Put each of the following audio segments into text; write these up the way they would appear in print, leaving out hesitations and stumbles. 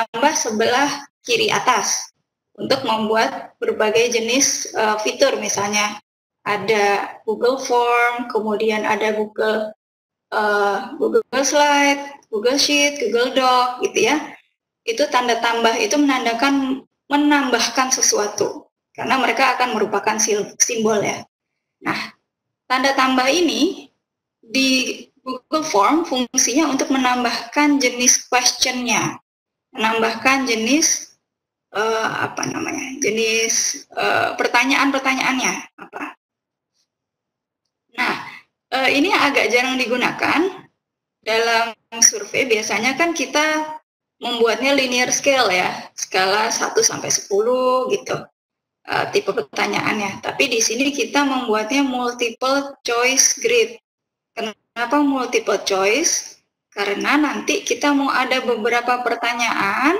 ditambah sebelah kiri atas untuk membuat berbagai jenis fitur, misalnya ada Google Form, kemudian ada Google Slide, Google Sheet, Google Doc, gitu ya. Itu tanda tambah itu menambahkan sesuatu, karena mereka akan merupakan simbol ya. Nah, tanda tambah ini di Google Form fungsinya untuk menambahkan jenis question-nya, menambahkan jenis jenis pertanyaan-pertanyaannya apa. Nah, ini agak jarang digunakan dalam survei. Biasanya kan kita membuatnya linear scale ya, skala 1 sampai 10 gitu. Tipe pertanyaannya. Tapi di sini kita membuatnya multiple choice grid. Kenapa multiple choice? Karena nanti kita mau ada beberapa pertanyaan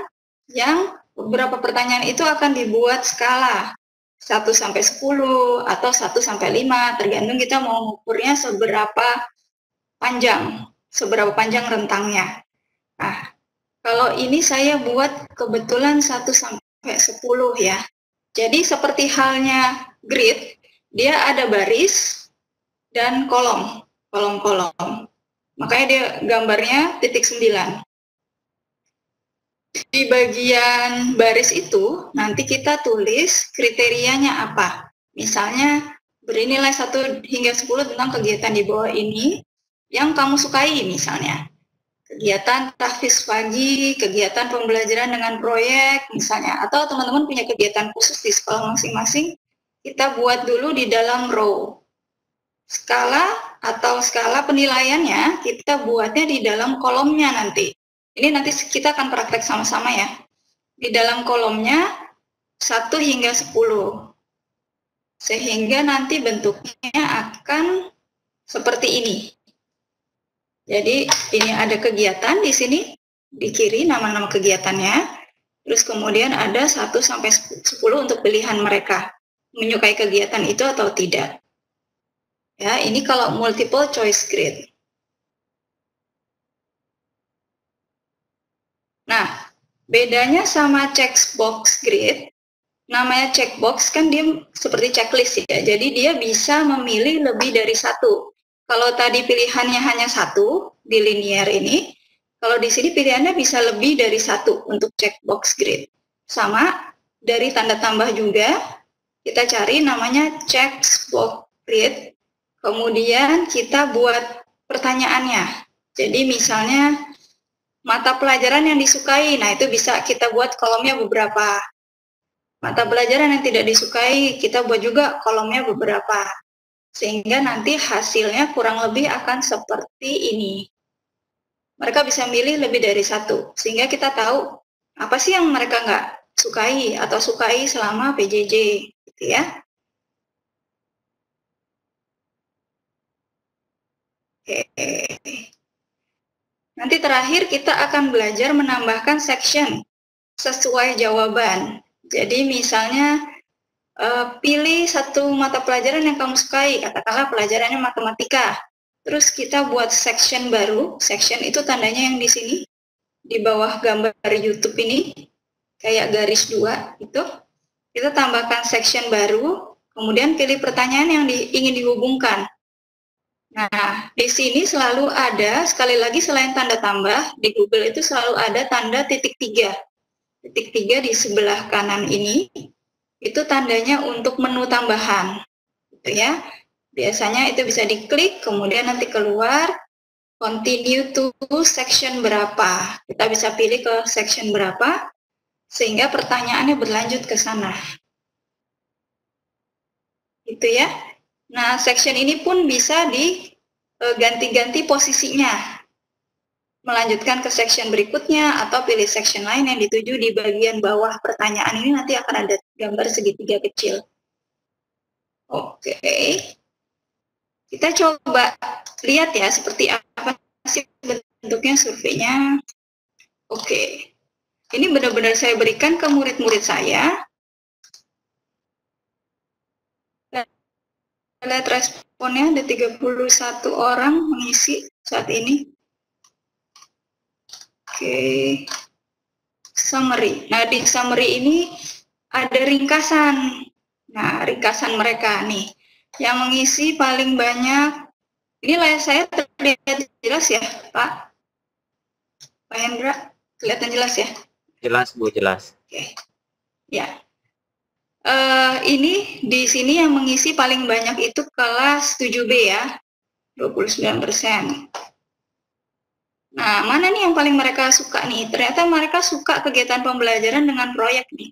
yang beberapa pertanyaan itu akan dibuat skala 1 sampai 10 atau 1 sampai 5, tergantung kita mau mengukurnya seberapa panjang rentangnya. Nah, kalau ini saya buat kebetulan 1 sampai 10 ya. Jadi seperti halnya grid, dia ada baris dan kolom-kolom. Makanya dia gambarnya titik 9. Di bagian baris itu, nanti kita tulis kriterianya apa. Misalnya, beri nilai 1 hingga 10 tentang kegiatan di bawah ini yang kamu sukai misalnya. Kegiatan tahfiz pagi, kegiatan pembelajaran dengan proyek misalnya, atau teman-teman punya kegiatan khusus di sekolah masing-masing, kita buat dulu di dalam row. Skala penilaiannya kita buatnya di dalam kolomnya nanti. Ini nanti kita akan praktek sama-sama ya. Di dalam kolomnya 1 hingga 10. Sehingga nanti bentuknya akan seperti ini. Jadi ini ada kegiatan di sini, di kiri nama-nama kegiatannya. Terus kemudian ada 1 sampai 10 untuk pilihan mereka. Menyukai kegiatan itu atau tidak. Ya, ini kalau multiple choice grid. Nah, bedanya sama checkbox grid, namanya checkbox kan dia seperti checklist ya, jadi dia bisa memilih lebih dari 1. Kalau tadi pilihannya hanya 1 di linear ini, kalau di sini pilihannya bisa lebih dari 1 untuk checkbox grid. Sama, dari tanda tambah juga, kita cari namanya checkbox grid, kemudian kita buat pertanyaannya. Jadi misalnya, mata pelajaran yang disukai, nah itu bisa kita buat kolomnya beberapa. Mata pelajaran yang tidak disukai, kita buat juga kolomnya beberapa. Sehingga nanti hasilnya kurang lebih akan seperti ini. Mereka bisa milih lebih dari 1, sehingga kita tahu apa sih yang mereka nggak sukai atau sukai selama PJJ, gitu ya. Oke. Nanti terakhir kita akan belajar menambahkan section sesuai jawaban. Jadi misalnya pilih satu mata pelajaran yang kamu sukai, katakanlah pelajarannya matematika. Terus kita buat section baru, section itu tandanya yang di sini, di bawah gambar YouTube ini, kayak garis 2 itu. Kita tambahkan section baru, kemudian pilih pertanyaan yang ingin dihubungkan. Nah, di sini selalu ada, sekali lagi selain tanda tambah, di Google itu selalu ada tanda titik 3. Titik 3 di sebelah kanan ini, itu tandanya untuk menu tambahan. Gitu ya. Biasanya itu bisa diklik, kemudian nanti keluar, continue to section berapa. Kita bisa pilih ke section berapa, sehingga pertanyaannya berlanjut ke sana. Gitu ya. Nah, section ini pun bisa diganti-ganti posisinya. Melanjutkan ke section berikutnya atau pilih section lain yang dituju di bagian bawah pertanyaan ini nanti akan ada gambar segitiga kecil. Oke. Kita coba lihat ya seperti apa sih bentuknya surveinya. Oke. Ini benar-benar saya berikan ke murid-murid saya. Lihat responnya, ada 31 orang mengisi saat ini. Oke. summary. Nah, di summary ini ada ringkasan. Nah, ringkasan mereka nih. Yang mengisi paling banyak, ini layar saya terlihat jelas ya, Pak? Pak Hendra, kelihatan jelas ya? Jelas, Bu, jelas. Oke. Ya. Ini di sini yang mengisi paling banyak itu kelas 7B ya, 29%. Nah, mana nih yang paling mereka suka nih? Ternyata mereka suka kegiatan pembelajaran dengan proyek nih.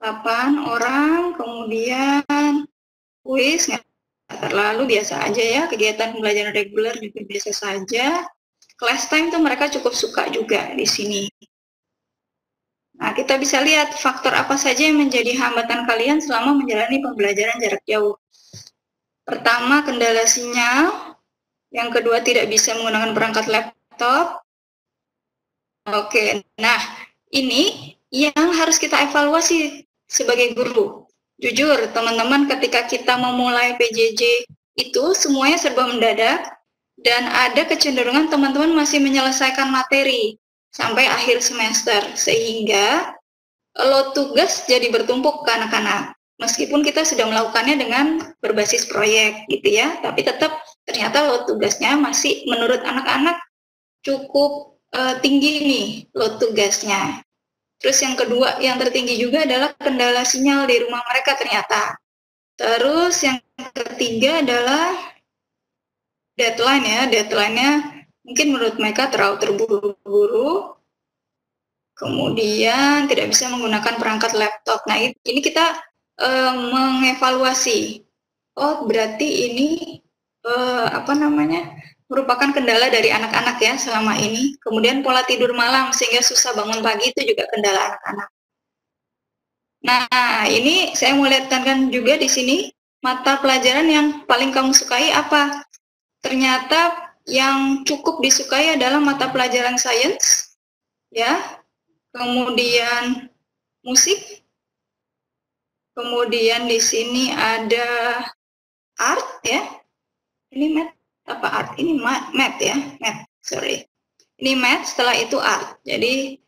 8 orang, kemudian kuis, nggak terlalu biasa aja ya. Kegiatan pembelajaran reguler juga biasa saja. Class time tuh mereka cukup suka juga di sini. Nah, kita bisa lihat faktor apa saja yang menjadi hambatan kalian selama menjalani pembelajaran jarak jauh. Pertama, kendala sinyal. Yang kedua, tidak bisa menggunakan perangkat laptop. Oke, nah ini yang harus kita evaluasi sebagai guru. Jujur, teman-teman, ketika kita memulai PJJ itu semuanya serba mendadak dan ada kecenderungan teman-teman masih menyelesaikan materi sampai akhir semester, sehingga load tugas jadi bertumpuk ke anak-anak. Meskipun kita sudah melakukannya dengan berbasis proyek gitu ya, tapi tetap ternyata load tugasnya masih menurut anak-anak cukup tinggi nih load tugasnya. Terus yang kedua, yang tertinggi juga adalah kendala sinyal di rumah mereka ternyata. Terus yang ketiga adalah deadline ya, deadline-nya mungkin menurut mereka terlalu terburu-buru. Kemudian tidak bisa menggunakan perangkat laptop. Nah, ini kita mengevaluasi. Oh, berarti ini merupakan kendala dari anak-anak ya selama ini. Kemudian pola tidur malam sehingga susah bangun pagi itu juga kendala anak-anak. Nah, ini saya mau lihatkan juga di sini mata pelajaran yang paling kamu sukai apa? Ternyata yang cukup disukai adalah mata pelajaran sains, ya. Kemudian musik. Kemudian di sini ada art ya. Ini math apa art? Ini math ya, math. Sorry. Ini math, setelah itu art. Jadi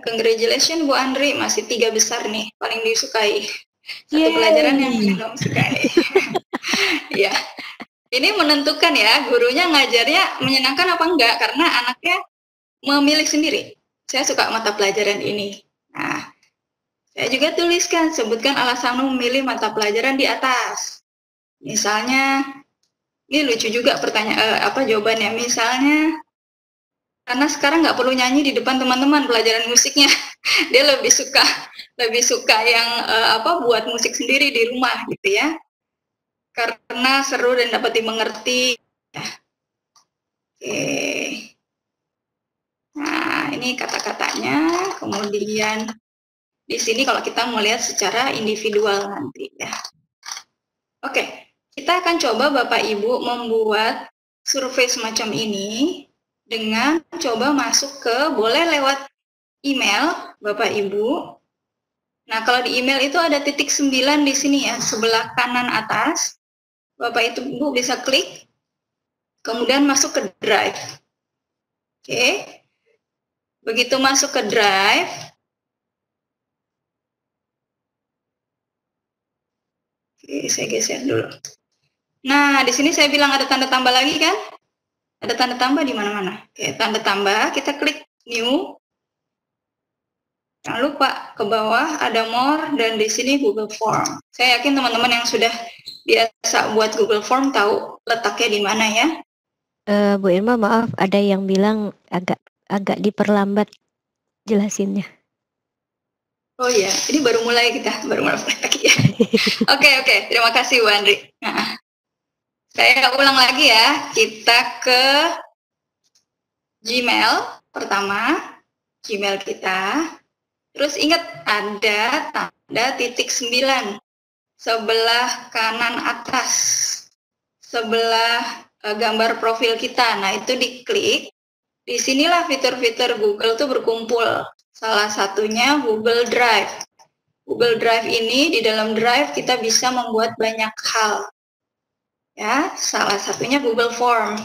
congratulations Bu Andri, masih 3 besar nih, paling disukai. Satu pelajaran yang paling kamu sukai. Ya, ini menentukan ya, gurunya ngajarnya menyenangkan apa enggak, karena anaknya memilih sendiri. Saya suka mata pelajaran ini. Nah, saya juga tuliskan, sebutkan alasan memilih mata pelajaran di atas. Misalnya, ini lucu juga pertanyaan jawabannya. Misalnya, karena sekarang nggak perlu nyanyi di depan teman-teman pelajaran musiknya, dia lebih suka yang buat musik sendiri di rumah gitu ya, karena seru dan dapat dimengerti. Oke, nah ini kata-katanya. Kemudian di sini kalau kita mau lihat secara individual nanti ya. Oke, kita akan coba Bapak Ibu membuat survei semacam ini dengan coba masuk ke, boleh lewat email Bapak Ibu. Nah, kalau di email itu ada titik 9 di sini ya, sebelah kanan atas. Bapak Ibu bisa klik, kemudian masuk ke Drive. Oke. Begitu masuk ke Drive, oke, saya geser dulu. Nah, di sini saya bilang ada tanda tambah lagi kan? Ada tanda tambah di mana-mana. Oke, tanda tambah, kita klik New. Jangan lupa ke bawah ada More dan di sini Google Form. Saya yakin teman-teman yang sudah biasa buat Google Form tahu letaknya di mana ya. Bu Irma, maaf, ada yang bilang agak diperlambat jelasinnya. Oh iya, ini baru mulai lagi ya. Oke, terima kasih Bu Andri. Nah, saya ulang lagi ya, kita ke Gmail pertama, Gmail kita. Terus ingat ada tanda titik 9 sebelah kanan atas, sebelah gambar profil kita. Nah, itu diklik. Disinilah fitur-fitur Google tuh berkumpul. Salah satunya Google Drive. Google Drive ini, di dalam Drive kita bisa membuat banyak hal. Ya, salah satunya Google Form.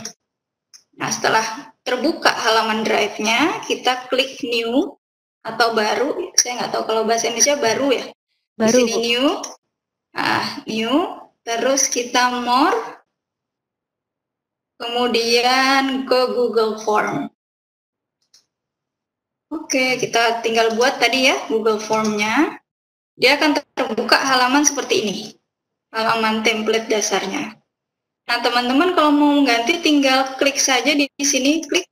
Nah, setelah terbuka halaman Drive-nya, kita klik New. atau baru, saya nggak tahu kalau bahasa Indonesia baru ya. Baru, Di sini Bu. new, new, terus kita more, kemudian ke Google Form. Oke, kita tinggal buat tadi ya Google Form-nya. Dia akan terbuka halaman seperti ini, halaman template dasarnya. Nah, teman-teman kalau mau ganti tinggal klik saja di sini, klik,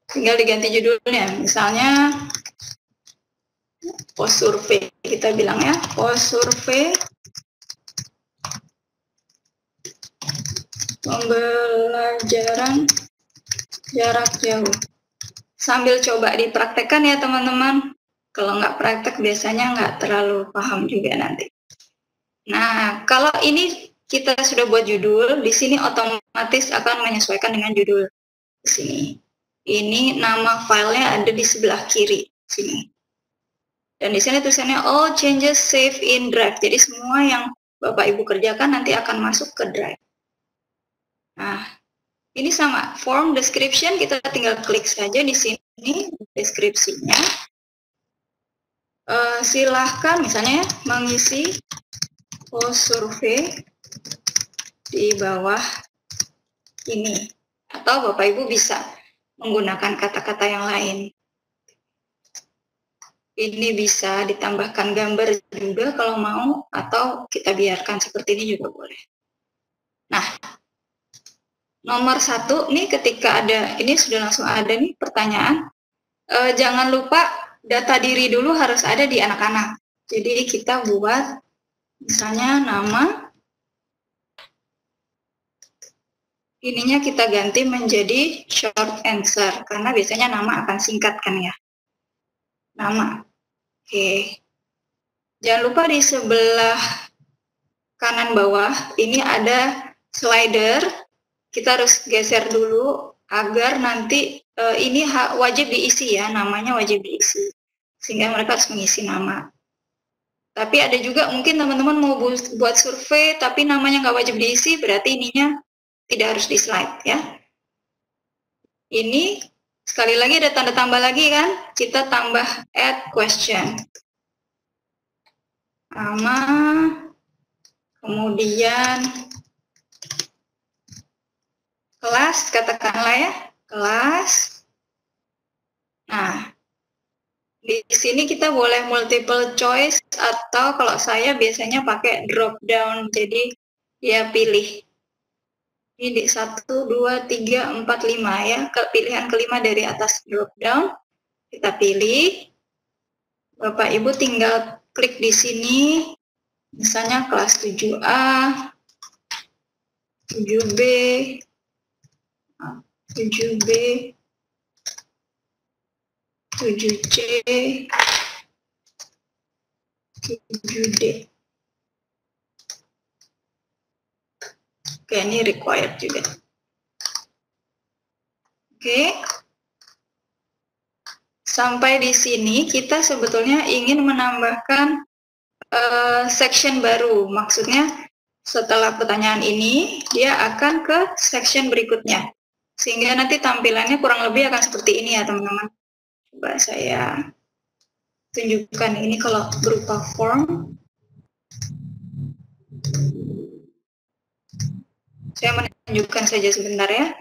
tinggal diganti judulnya. Misalnya post survei, kita bilang ya, post survei pembelajaran jarak jauh. Sambil coba dipraktekkan ya teman-teman. Kalau nggak praktek biasanya nggak terlalu paham juga nanti. Nah, kalau ini kita sudah buat judul, di sini otomatis akan menyesuaikan dengan judul di sini. Ini nama filenya ada di sebelah kiri sini. Dan di sini tulisannya all changes save in Drive. Jadi semua yang Bapak Ibu kerjakan nanti akan masuk ke Drive. Nah, ini sama form description, kita tinggal klik saja di sini deskripsinya. Silahkan misalnya mengisi post survei di bawah ini, atau Bapak Ibu bisa menggunakan kata-kata yang lain. Ini bisa ditambahkan gambar juga kalau mau, atau kita biarkan seperti ini juga boleh. Nah, nomor 1 nih ketika ada, ini sudah langsung ada nih pertanyaan, jangan lupa data diri dulu harus ada di anak-anak. Jadi kita buat misalnya nama, ininya kita ganti menjadi short answer, karena biasanya nama akan singkat kan ya. Nama. Oke. Jangan lupa di sebelah kanan bawah, ini ada slider. Kita harus geser dulu agar nanti ini wajib diisi ya, namanya wajib diisi. Sehingga mereka harus mengisi nama. Tapi ada juga mungkin teman-teman mau buat survei, tapi namanya nggak wajib diisi, berarti ininya tidak harus di slide ya. Ini sekali lagi ada tanda tambah lagi kan, kita tambah add question. Nama, kemudian kelas, katakanlah ya, kelas. Nah, di sini kita boleh multiple choice atau kalau saya biasanya pakai drop down, jadi ya pilih. Ini di 1, 2, 3, 4, 5 ya, pilihan kelima dari atas drop down, kita pilih. Bapak Ibu tinggal klik di sini, misalnya kelas 7A, 7B, 7B, 7C, 7D. Oke, ini required juga. Oke. Sampai di sini kita sebetulnya ingin menambahkan section baru. Maksudnya setelah pertanyaan ini, dia akan ke section berikutnya. Sehingga nanti tampilannya kurang lebih akan seperti ini ya teman-teman. Coba saya tunjukkan ini kalau berupa form. Saya menunjukkan saja sebentar ya.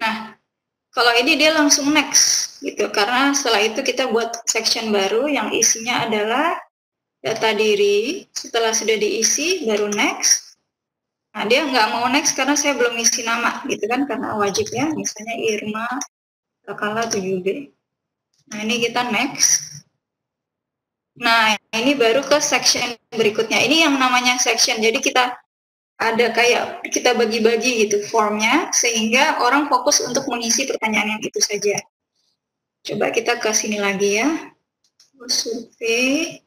Nah, kalau ini dia langsung next gitu, karena setelah itu kita buat section baru yang isinya adalah data diri. Setelah sudah diisi baru next. Nah, dia nggak mau next karena saya belum isi nama gitu kan, karena wajib ya, misalnya Irma katakanlah 7B. Nah, ini kita next. Nah, ini baru ke section berikutnya. Ini yang namanya section. Jadi kita ada kayak kita bagi-bagi gitu formnya, sehingga orang fokus untuk mengisi pertanyaan yang itu saja. Coba kita ke sini lagi ya. Survei.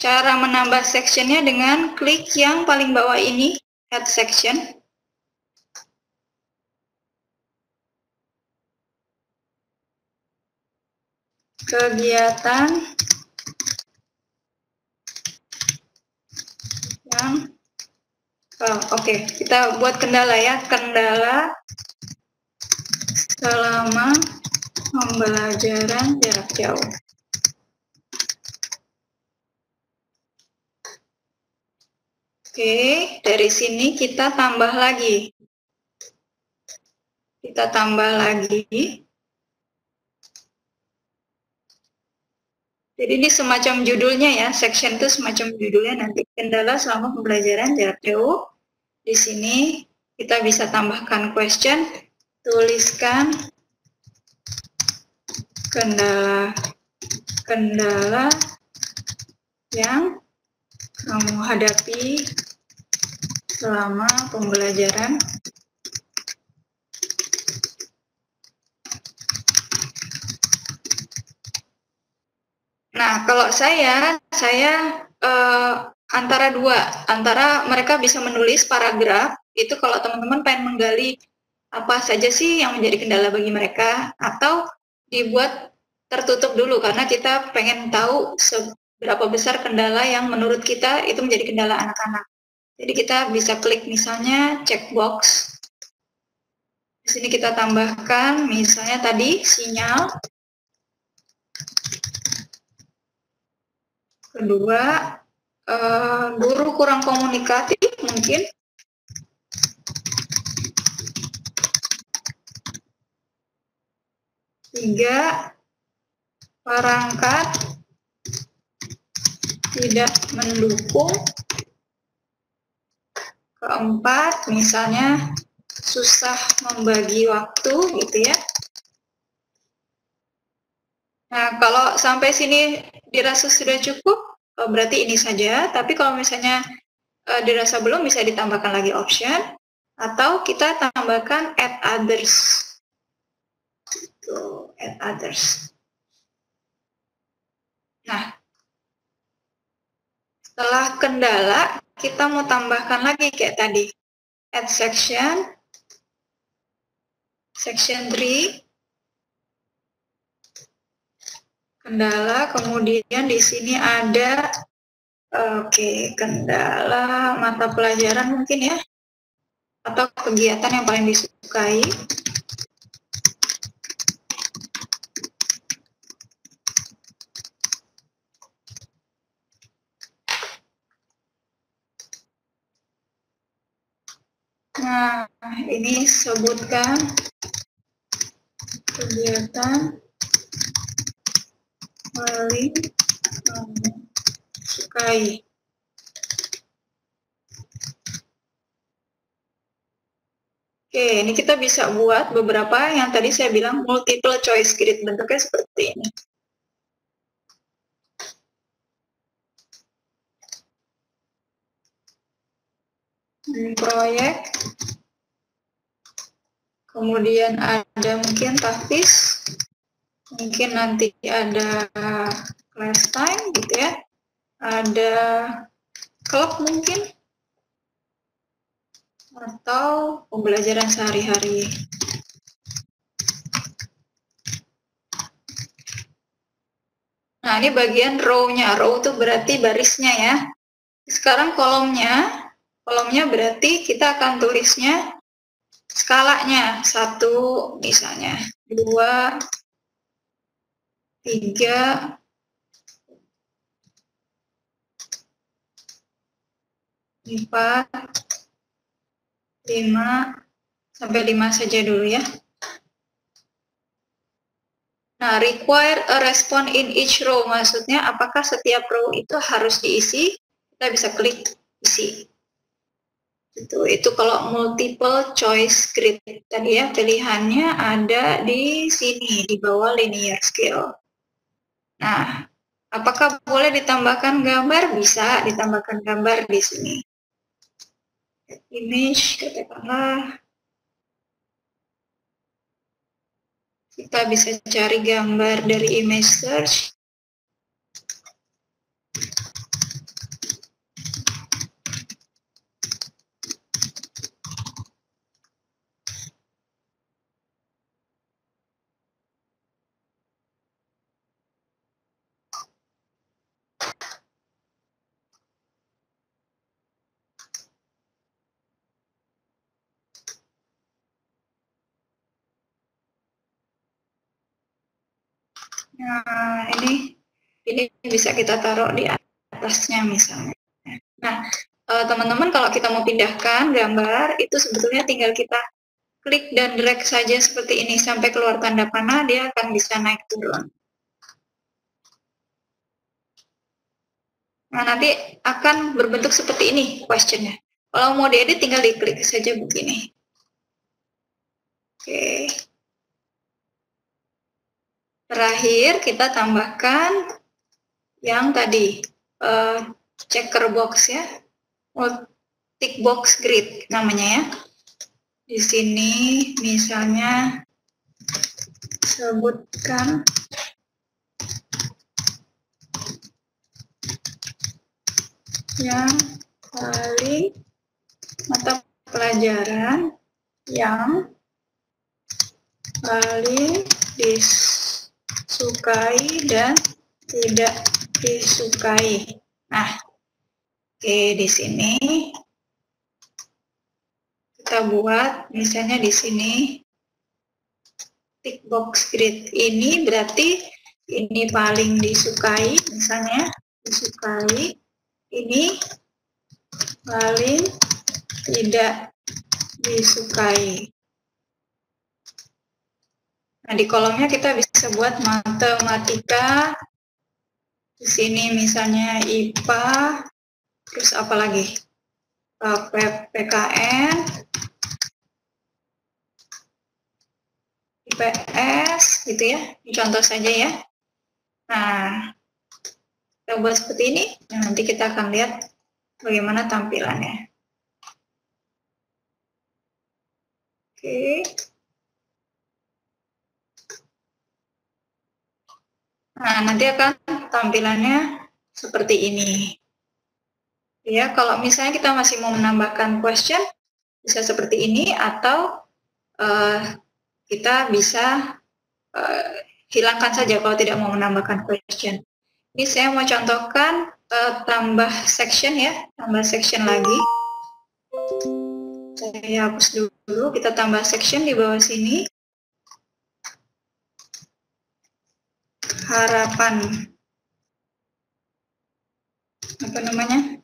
Cara menambah sectionnya dengan klik yang paling bawah ini, add section. Kegiatan sekarang oke, kita buat kendala ya. Kendala selama pembelajaran jarak jauh. Oke, dari sini kita tambah lagi. Kita tambah lagi. Jadi ini semacam judulnya ya, section itu semacam judulnya nanti kendala selama pembelajaran jarak jauh. Di sini kita bisa tambahkan question, tuliskan kendala yang kamu hadapi selama pembelajaran Nah, kalau saya antara mereka bisa menulis paragraf, itu kalau teman-teman pengen menggali apa saja sih yang menjadi kendala bagi mereka, atau dibuat tertutup dulu, karena kita pengen tahu seberapa besar kendala yang menurut kita itu menjadi kendala anak-anak. Jadi kita bisa klik misalnya checkbox. Di sini kita tambahkan misalnya tadi sinyal. Kedua, guru kurang komunikatif mungkin. Tiga, perangkat tidak mendukung. Keempat, misalnya susah membagi waktu gitu ya. Nah, kalau sampai sini dirasa sudah cukup, berarti ini saja. Tapi kalau misalnya dirasa belum, bisa ditambahkan lagi option, atau kita tambahkan add others. Tuh, add others. Nah, setelah kendala, kita mau tambahkan lagi kayak tadi. Add section, section 3, kendala, kemudian di sini ada kendala mata pelajaran mungkin ya, atau kegiatan yang paling disukai. Nah, ini sebutkan kegiatan paling kamu sukai. Oke, ini kita bisa buat beberapa yang tadi saya bilang multiple choice grid, bentuknya seperti ini. Proyek, kemudian ada mungkin tahfiz, mungkin nanti ada class time gitu ya, ada klub mungkin, atau pembelajaran sehari-hari. Nah, ini bagian row-nya. Row itu berarti barisnya ya. Sekarang kolomnya berarti kita akan tulisnya skalanya. 1 misalnya, 2, 3, 4, 5, sampai 5 saja dulu ya. Nah, require a response in each row, maksudnya apakah setiap row itu harus diisi? Kita bisa klik isi. Itu kalau multiple choice grid tadi ya, pilihannya ada di sini di bawah linear scale. Nah, apakah boleh ditambahkan gambar? Bisa ditambahkan gambar di sini. Image, katakanlah kita bisa cari gambar dari image search. Nah, ini bisa kita taruh di atasnya misalnya. Nah, teman-teman kalau kita mau pindahkan gambar, itu sebetulnya tinggal kita klik dan drag saja seperti ini sampai keluar tanda panah, dia akan bisa naik turun. Nah, nanti akan berbentuk seperti ini questionnya. Kalau mau diedit tinggal diklik saja begini. Oke. Terakhir kita tambahkan yang tadi checker box ya, tick box grid namanya ya. Di sini misalnya sebutkan yang paling mata pelajaran yang paling disukai dan tidak disukai. Nah, oke, di sini kita buat misalnya di sini tick box grid ini berarti ini paling disukai, misalnya disukai, ini paling tidak disukai. Nah, di kolomnya kita bisa buat matematika, di sini misalnya IPA, terus apa lagi? PKN, IPS, gitu ya. Ini contoh saja ya. Nah, kita buat seperti ini, nah, nanti kita akan lihat bagaimana tampilannya. Oke. Nah, nanti akan tampilannya seperti ini. Ya, kalau misalnya kita masih mau menambahkan question, bisa seperti ini, atau kita bisa hilangkan saja kalau tidak mau menambahkan question. Ini saya mau contohkan tambah section ya, tambah section lagi. Saya hapus dulu, kita tambah section di bawah sini. Harapan apa namanya,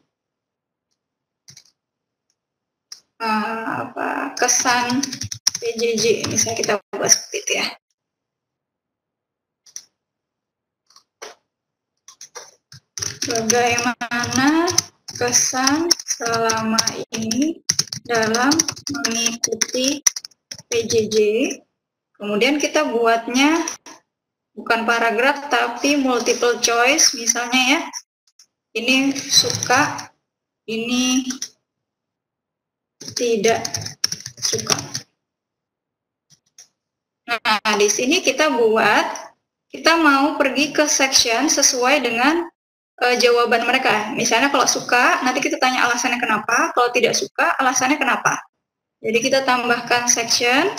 kesan PJJ, misalnya kita buat seperti itu ya. Bagaimana kesan selama ini dalam mengikuti PJJ. Kemudian kita buatnya bukan paragraf tapi multiple choice, misalnya ya. Ini suka, ini tidak suka. Nah, di sini kita mau pergi ke section sesuai dengan jawaban mereka. Misalnya kalau suka, nanti kita tanya alasannya kenapa. Kalau tidak suka, alasannya kenapa. Jadi kita tambahkan section.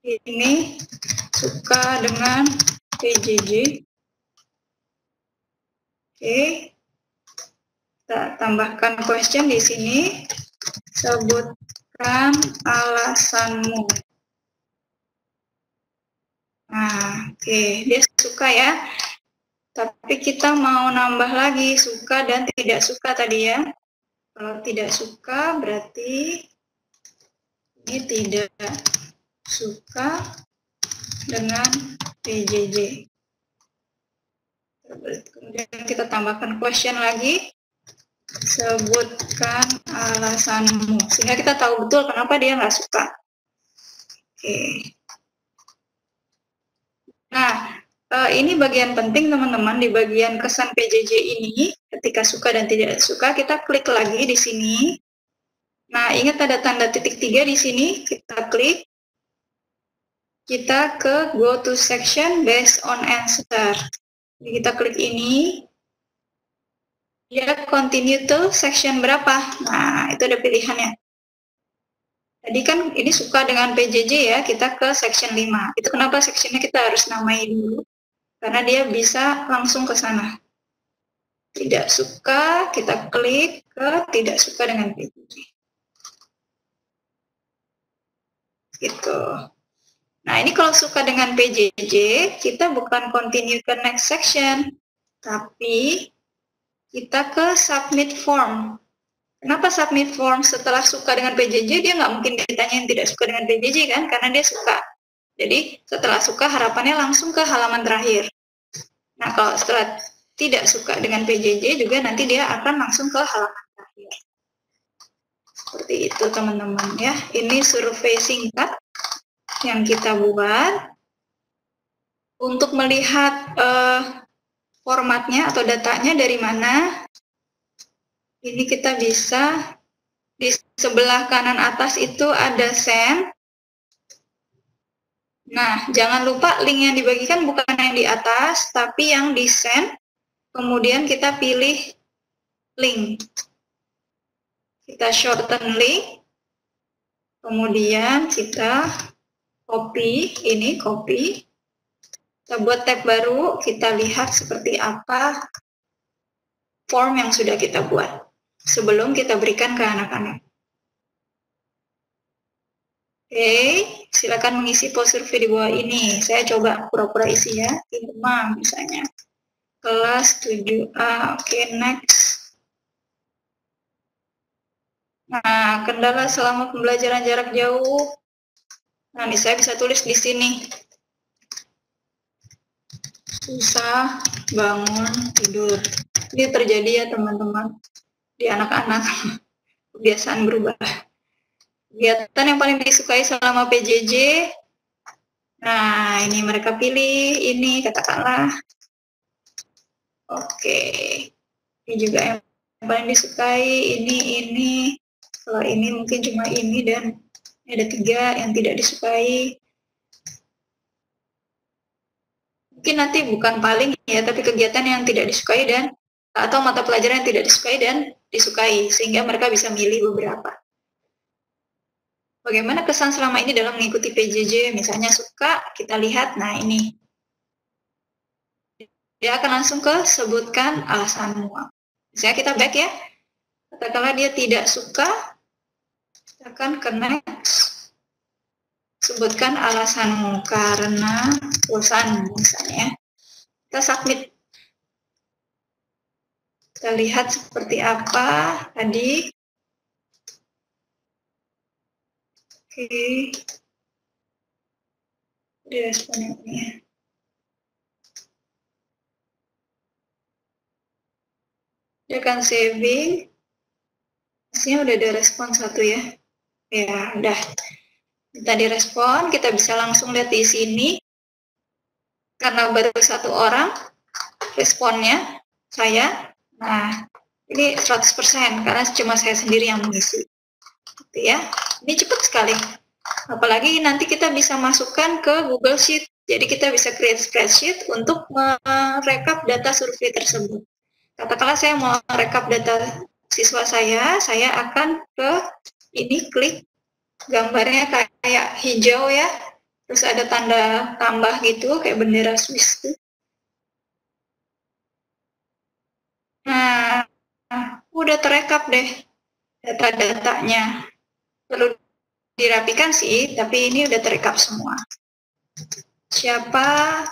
Ini suka dengan PJJ. Oke. Kita tambahkan question di sini. Sebutkan alasanmu. Nah, oke, dia suka ya. Tapi kita mau nambah lagi suka dan tidak suka tadi ya. Kalau tidak suka berarti ini tidak suka dengan PJJ. Kemudian kita tambahkan question lagi. Sebutkan alasanmu. Sehingga kita tahu betul kenapa dia nggak suka. Oke. Nah, ini bagian penting teman-teman, di bagian kesan PJJ ini, ketika suka dan tidak suka, kita klik lagi di sini. Nah, ingat ada tanda titik 3 di sini, kita klik. Kita ke go to section based on answer. Jadi kita klik ini, dia continue to section berapa? Nah, itu ada pilihannya. Tadi kan ini suka dengan PJJ ya, kita ke section 5. Itu kenapa sectionnya kita harus namai dulu, karena dia bisa langsung ke sana. Tidak suka, kita klik ke tidak suka dengan PJJ. Gitu. Nah, ini kalau suka dengan PJJ, kita bukan continue ke next section, tapi kita ke submit form. Kenapa submit form? Setelah suka dengan PJJ, dia nggak mungkin ditanya yang tidak suka dengan PJJ kan, karena dia suka. Jadi setelah suka, harapannya langsung ke halaman terakhir. Nah, kalau setelah tidak suka dengan PJJ juga nanti dia akan langsung ke halaman terakhir. Seperti itu teman-teman ya. Ini survei singkat yang kita buat untuk melihat formatnya atau datanya dari mana. Ini kita bisa di sebelah kanan atas itu ada send. Nah, jangan lupa link yang dibagikan bukan yang di atas, tapi yang di send. Kemudian kita pilih link. Kita shorten link. Kemudian kita copy, ini copy. Kita buat tab baru, kita lihat seperti apa form yang sudah kita buat sebelum kita berikan ke anak-anak. Oke, silakan mengisi post survei di bawah ini. Saya coba pura-pura isi ya. Irma misalnya. Kelas 7A. Oke, next. Nah, kendala selama pembelajaran jarak jauh. Nah, ini saya bisa tulis di sini. Susah bangun tidur. Ini terjadi ya teman-teman. Di anak-anak. Kebiasaan berubah. Kegiatan yang paling disukai selama PJJ. Nah, ini mereka pilih, ini katakanlah. Oke. Ini juga yang paling disukai, ini. Kalau ini mungkin cuma ini dan ada 3 yang tidak disukai. Mungkin nanti bukan paling ya, tapi kegiatan yang tidak disukai dan atau mata pelajaran yang tidak disukai dan disukai, sehingga mereka bisa milih beberapa. Bagaimana kesan selama ini dalam mengikuti PJJ? Misalnya suka, kita lihat, nah ini. Dia akan langsung ke sebutkan alasanmu. Misalnya kita back ya. Katakanlah dia tidak suka, kita akan ke next. Sebutkan alasanmu karena bosan misalnya. Kita submit. Kita lihat seperti apa tadi. Oke. Responnya. Dia akan saving. Pastinya udah ada respon 1 ya. Ya, udah. Kita direspon, kita bisa langsung lihat di sini. Karena baru 1 orang responnya, saya. Nah, ini 100% karena cuma saya sendiri yang mengisi. Gitu ya. Ini cepat sekali. Apalagi nanti kita bisa masukkan ke Google Sheet. Jadi kita bisa create spreadsheet untuk merekap data survei tersebut. Katakanlah saya mau merekap data siswa saya akan ke ini, klik gambarnya kayak hijau ya. Terus ada tanda tambah gitu, kayak bendera Swiss tuh. Nah, udah terekap deh data-datanya. Perlu dirapikan sih, tapi ini udah terekap semua. Siapa,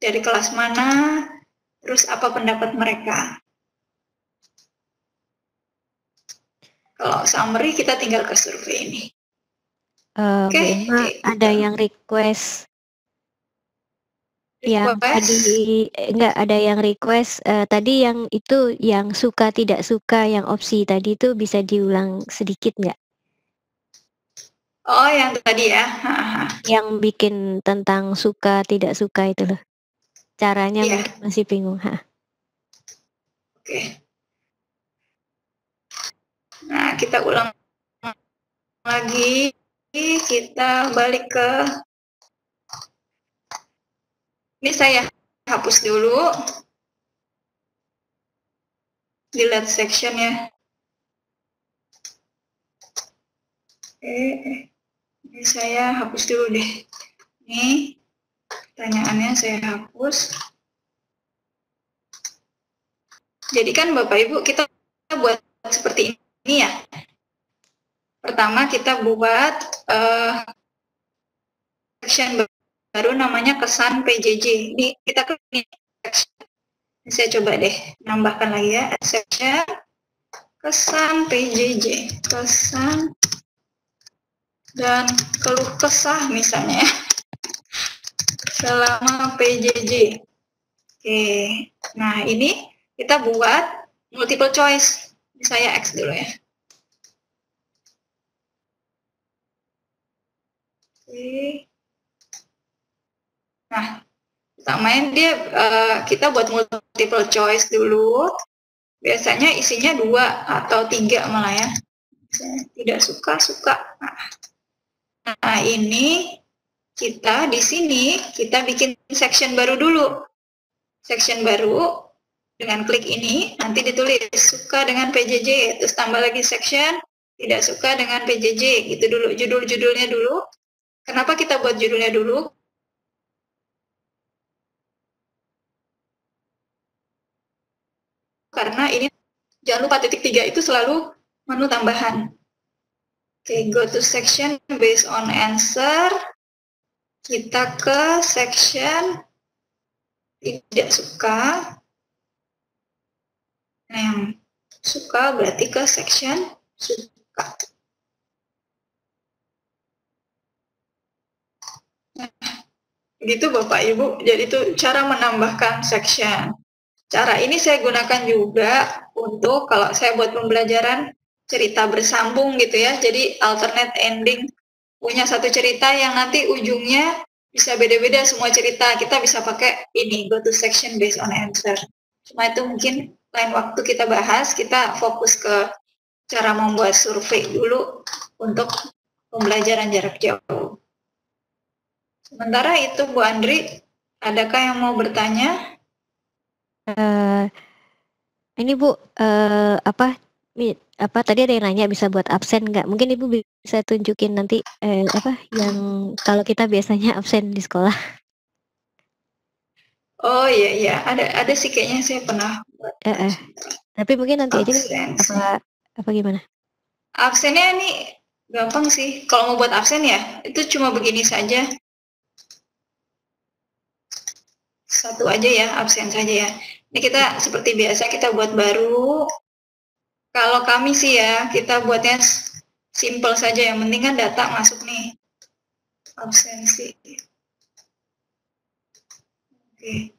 dari kelas mana, terus apa pendapat mereka. Kalau summary kita tinggal ke survei ini. Bu Irma, ada yang request. Yang tadi enggak ada yang request tadi yang itu yang suka tidak suka yang opsi tadi itu bisa diulang sedikit nggak? Oh, yang tadi ya. Yang bikin tentang suka tidak suka itu loh. Caranya mungkin masih bingung. Oke. Nah, kita ulang lagi. Kita balik ke ini, saya hapus dulu. Delete section ya. Ini saya hapus dulu deh. Ini pertanyaannya saya hapus. Jadi kan Bapak Ibu kita buat seperti ini ya. Pertama kita buat section baru namanya kesan PJJ. Ini kita klik ini. Saya coba deh nambahkan lagi ya, section kesan PJJ, kesan dan keluh kesah misalnya selama PJJ. Oke, nah ini kita buat multiple choice. Ini saya X dulu ya. Oke. Nah, pertamanya dia kita buat multiple choice dulu. Biasanya isinya 2 atau 3 malah ya. Tidak suka, suka. Nah, ini kita di sini kita bikin section baru dulu. Section baru dengan klik ini nanti ditulis suka dengan PJJ, terus tambah lagi section tidak suka dengan PJJ, gitu dulu. Judul-judulnya dulu. Kenapa kita buat judulnya dulu? Karena ini jangan lupa titik 3 itu selalu menu tambahan. Oke, go to section based on answer. Kita ke section tidak suka. Nah, yang suka berarti ke section suka. Nah, begitu Bapak Ibu. Jadi itu cara menambahkan section. Cara ini saya gunakan juga untuk kalau saya buat pembelajaran cerita bersambung gitu ya. Jadi alternate ending, punya satu cerita yang nanti ujungnya bisa beda-beda semua cerita. Kita bisa pakai ini, go to section based on answer. Cuma itu mungkin lain waktu kita bahas, kita fokus ke cara membuat survei dulu untuk pembelajaran jarak jauh. Sementara itu Bu Andri, adakah yang mau bertanya? Ini Bu, apa tadi ada yang nanya bisa buat absen nggak? Mungkin Ibu bisa tunjukin nanti yang kalau kita biasanya absen di sekolah. Oh iya, ada sih kayaknya saya pernah buat. Tapi mungkin nanti aja apa gimana? Absennya ini gampang sih. Kalau mau buat absen ya, itu cuma begini saja. Satu aja ya, absen saja ya. Ini kita seperti biasa kita buat baru. Kalau kami sih ya, kita buatnya simple saja. Yang penting kan data masuk nih. Absensi. Oke.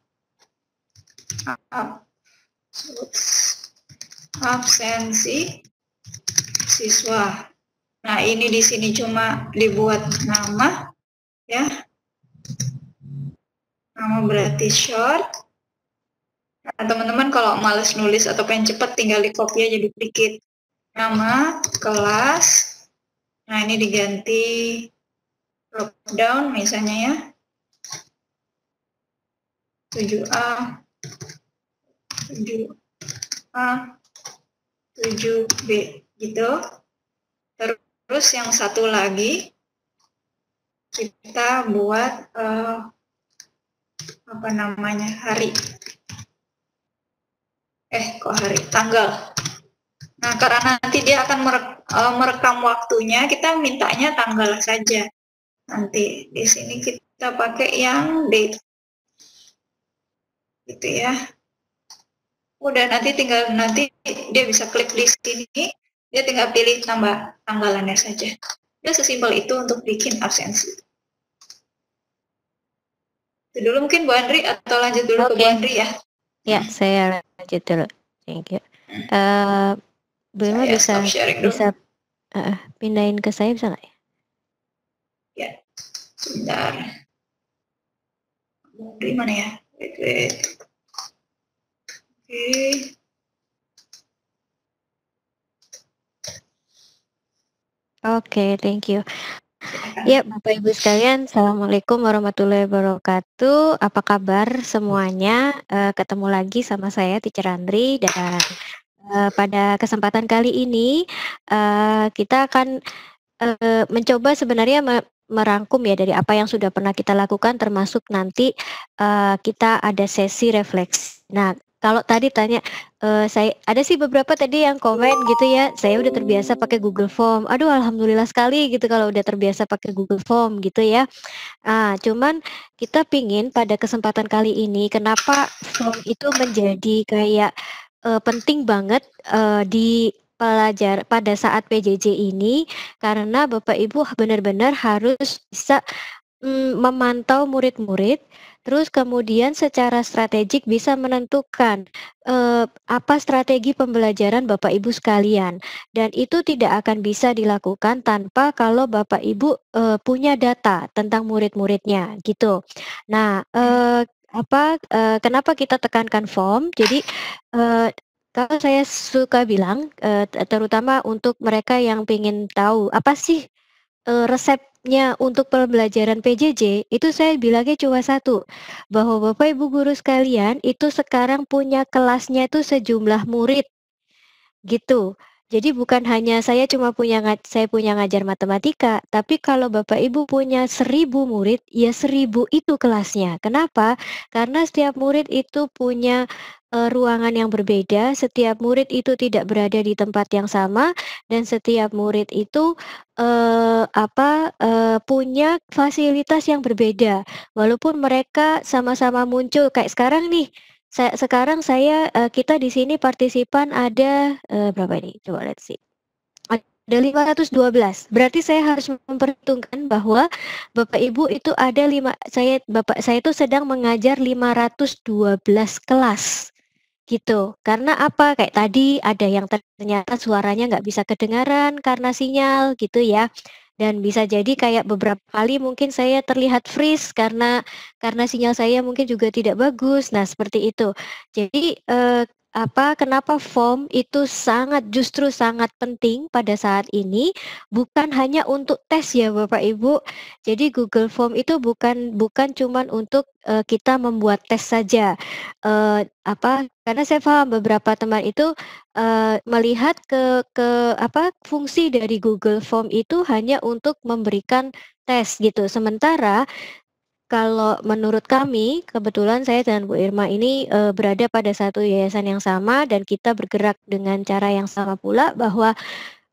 Absensi siswa. Nah, ini di sini cuma dibuat nama ya. Nama berarti short. Nah, teman-teman kalau males nulis atau pengen cepat tinggal di copy aja, duplicate. Nama, kelas. Nah, ini diganti drop down misalnya ya. 7A, 7A, 7B gitu. Terus yang satu lagi kita buat apa namanya, hari. Kok hari, tanggal. Nah, karena nanti dia akan merekam waktunya, kita mintanya tanggal saja. Nanti di sini kita pakai yang date. Gitu ya. Udah, nanti tinggal dia bisa klik di sini, dia tinggal pilih tambah tanggalannya saja. Udah sesimpel itu untuk bikin absensi. Itu dulu mungkin Bu Andri, atau lanjut dulu ke Bu Andri ya? Ya, saya lanjut dulu. Thank you. Bu Irma bisa pindahin ke saya bisa nggak ya? Ya, sebentar. Bu Andri mana ya? Wait. Oke. Oke, thank you. Ya, Bapak Ibu sekalian, Assalamualaikum warahmatullahi wabarakatuh. Apa kabar semuanya? Ketemu lagi sama saya, Teacher Andri, dan pada kesempatan kali ini kita akan mencoba sebenarnya merangkum ya dari apa yang sudah pernah kita lakukan, termasuk nanti kita ada sesi refleksi. Nah, kalau tadi tanya, saya ada sih beberapa tadi yang komen gitu ya, "Saya udah terbiasa pakai Google Form." Aduh alhamdulillah sekali gitu kalau udah terbiasa pakai Google Form gitu ya. Cuman kita pingin pada kesempatan kali ini kenapa form itu menjadi kayak, penting banget, di pada saat PJJ ini, karena Bapak Ibu benar-benar harus bisa memantau murid-murid, terus kemudian secara strategik bisa menentukan, apa strategi pembelajaran Bapak Ibu sekalian. Dan itu tidak akan bisa dilakukan tanpa kalau Bapak Ibu, punya data tentang murid-muridnya, gitu. Nah, kenapa kita tekankan form, jadi, eee, kalau saya suka bilang, terutama untuk mereka yang pengen tahu, apa sih resepnya untuk pembelajaran PJJ, itu saya bilangnya cuma satu, bahwa Bapak Ibu guru sekalian itu sekarang punya kelasnya itu sejumlah murid. Gitu. Jadi bukan hanya saya punya ngajar matematika, tapi kalau Bapak Ibu punya 1.000 murid, ya 1.000 itu kelasnya. Kenapa? Karena setiap murid itu punya, ruangan yang berbeda, setiap murid itu tidak berada di tempat yang sama, dan setiap murid itu, punya fasilitas yang berbeda. Walaupun mereka sama-sama muncul kayak sekarang nih, sekarang saya, kita di sini partisipan ada, berapa ini? Coba let's see. Ada 512. Berarti saya harus memperhitungkan bahwa Bapak Ibu itu ada Bapak saya itu sedang mengajar 512 kelas, gitu. Karena apa? Kayak tadi ada yang ternyata suaranya nggak bisa kedengaran karena sinyal, gitu ya. Dan bisa jadi kayak beberapa kali mungkin saya terlihat freeze karena sinyal saya mungkin juga tidak bagus. Nah, seperti itu. Jadi, kenapa form itu justru sangat penting pada saat ini, bukan hanya untuk tes ya Bapak Ibu. Jadi Google Form itu bukan bukan cuman untuk, kita membuat tes saja. Karena saya paham beberapa teman itu, melihat fungsi dari Google Form itu hanya untuk memberikan tes gitu. Sementara kalau menurut kami, kebetulan saya dan Bu Irma ini, berada pada satu yayasan yang sama dan kita bergerak dengan cara yang sama pula bahwa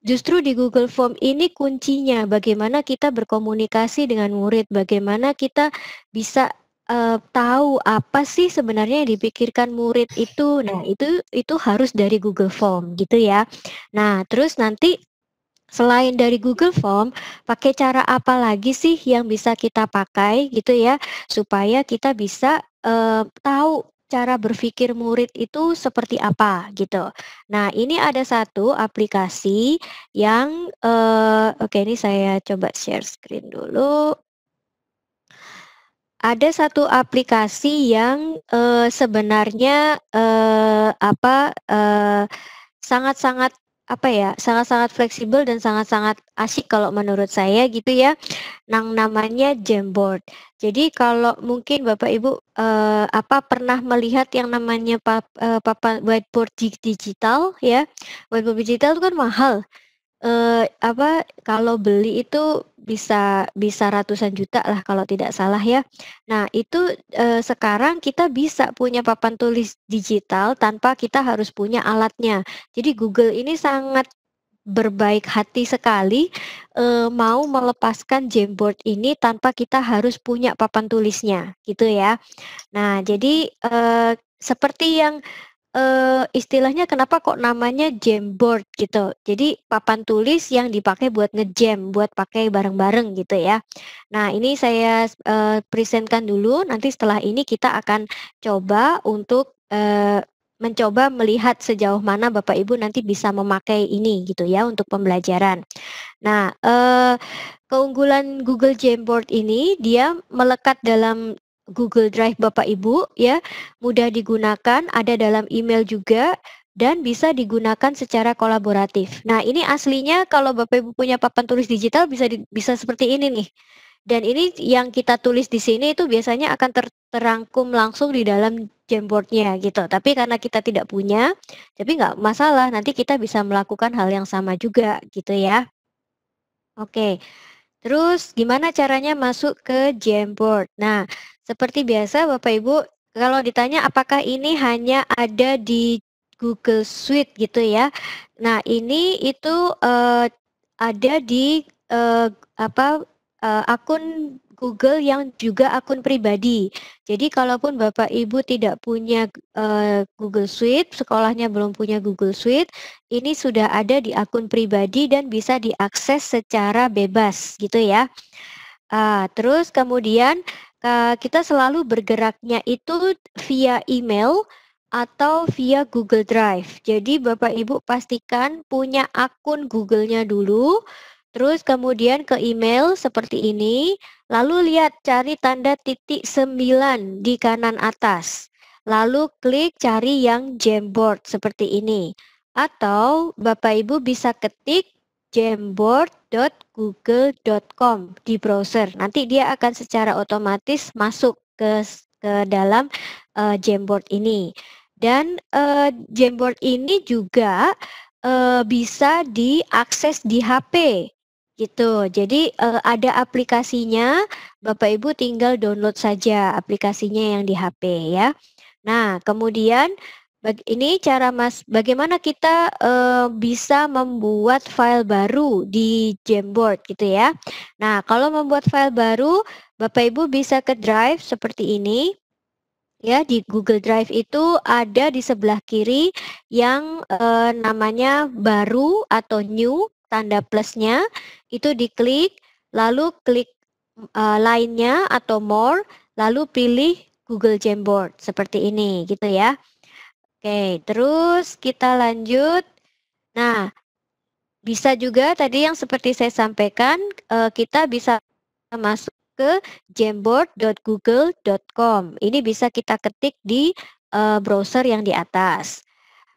justru di Google Form ini kuncinya bagaimana kita berkomunikasi dengan murid, bagaimana kita bisa, tahu apa sih sebenarnya yang dipikirkan murid itu. Nah, itu harus dari Google Form gitu ya. Nah, terus nanti selain dari Google Form, pakai cara apa lagi sih yang bisa kita pakai gitu ya, supaya kita bisa, tahu cara berpikir murid itu seperti apa gitu. Nah, ini ada satu aplikasi yang, oke ini saya coba share screen dulu. Ada satu aplikasi yang, sebenarnya, sangat-sangat, sangat-sangat fleksibel dan sangat-sangat asyik kalau menurut saya gitu ya, yang namanya Jamboard. Jadi kalau mungkin Bapak Ibu, pernah melihat yang namanya papan whiteboard digital ya, whiteboard digital itu kan mahal. Kalau beli itu bisa bisa ratusan juta lah kalau tidak salah ya. Nah itu, sekarang kita bisa punya papan tulis digital tanpa kita harus punya alatnya. Jadi Google ini sangat berbaik hati sekali, mau melepaskan Jamboard ini tanpa kita harus punya papan tulisnya, gitu ya. Nah jadi, seperti yang istilahnya kenapa kok namanya Jamboard gitu. Jadi papan tulis yang dipakai buat nge-jam, buat pakai bareng-bareng gitu ya. Nah ini saya, present-kan dulu, nanti setelah ini kita akan coba untuk, mencoba melihat sejauh mana Bapak Ibu nanti bisa memakai ini gitu ya untuk pembelajaran. Nah, keunggulan Google Jamboard ini dia melekat dalam Google Drive Bapak Ibu ya, mudah digunakan, ada dalam email juga, dan bisa digunakan secara kolaboratif. Nah, ini aslinya kalau Bapak Ibu punya papan tulis digital bisa seperti ini nih. Dan ini yang kita tulis di sini itu biasanya akan terangkum langsung di dalam Jamboard-nya gitu. Tapi karena kita tidak punya, tapi nggak masalah, nanti kita bisa melakukan hal yang sama juga gitu ya. Oke. Terus gimana caranya masuk ke Jamboard? Nah, seperti biasa Bapak Ibu Kalau ditanya apakah ini hanya ada di Google Suite gitu ya. Nah, ini itu ada di akun Google yang juga akun pribadi. Jadi kalaupun Bapak Ibu tidak punya Google Suite, sekolahnya belum punya Google Suite, ini sudah ada di akun pribadi dan bisa diakses secara bebas gitu ya. Terus kemudian kita selalu bergeraknya itu via email atau via Google Drive. Jadi Bapak Ibu pastikan punya akun Google-nya dulu, terus kemudian ke email seperti ini, lalu lihat cari tanda titik 9 di kanan atas. Lalu klik cari yang Jamboard seperti ini. Atau Bapak Ibu bisa ketik jamboard.google.com di browser. Nanti dia akan secara otomatis masuk ke dalam Jamboard ini. Dan Jamboard ini juga bisa diakses di HP gitu. Jadi ada aplikasinya, Bapak Ibu tinggal download saja aplikasinya yang di HP ya. Nah, kemudian ini cara bagaimana kita bisa membuat file baru di Jamboard gitu ya. Nah, kalau membuat file baru, Bapak Ibu bisa ke Drive seperti ini. Ya, di Google Drive itu ada di sebelah kiri yang namanya baru atau new, tanda plusnya, itu diklik, lalu klik lainnya atau more, lalu pilih Google Jamboard seperti ini gitu ya. Oke, terus kita lanjut. Nah, bisa juga tadi yang seperti saya sampaikan, kita bisa masuk ke jamboard.google.com. Ini bisa kita ketik di browser yang di atas.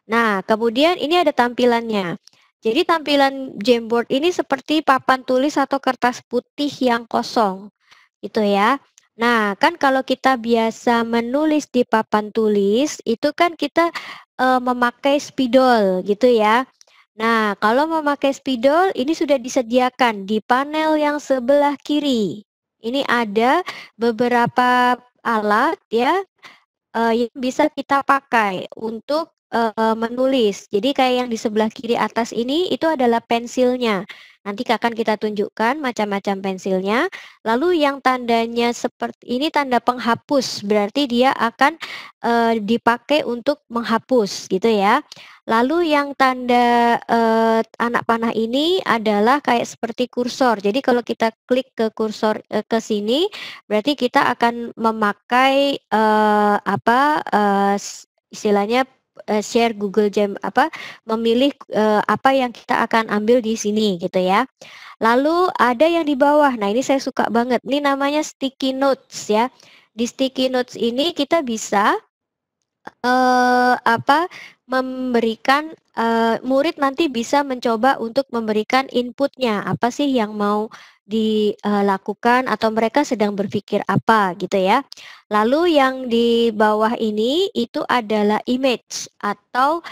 Nah, kemudian ini ada tampilannya. Jadi tampilan Jamboard ini seperti papan tulis atau kertas putih yang kosong, gitu ya. Nah, kan kalau kita biasa menulis di papan tulis, itu kan kita memakai spidol gitu ya. Nah, kalau memakai spidol ini sudah disediakan di panel yang sebelah kiri. Ini ada beberapa alat ya yang bisa kita pakai untuk menulis. Jadi kayak yang di sebelah kiri atas ini itu adalah pensilnya. Nanti akan kita tunjukkan macam-macam pensilnya. Lalu yang tandanya seperti ini tanda penghapus, berarti dia akan dipakai untuk menghapus gitu ya. Lalu yang tanda anak panah ini adalah kayak seperti kursor. Jadi kalau kita klik ke kursor ke sini, berarti kita akan memakai istilahnya share Google Jam memilih apa yang kita akan ambil di sini gitu ya. Lalu ada yang di bawah. Nah, ini saya suka banget. Ini namanya sticky notes ya. Di sticky notes ini kita bisa memberikan murid nanti bisa mencoba untuk memberikan inputnya apa sih yang mau dilakukan atau mereka sedang berpikir apa gitu ya. Lalu yang di bawah ini itu adalah image atau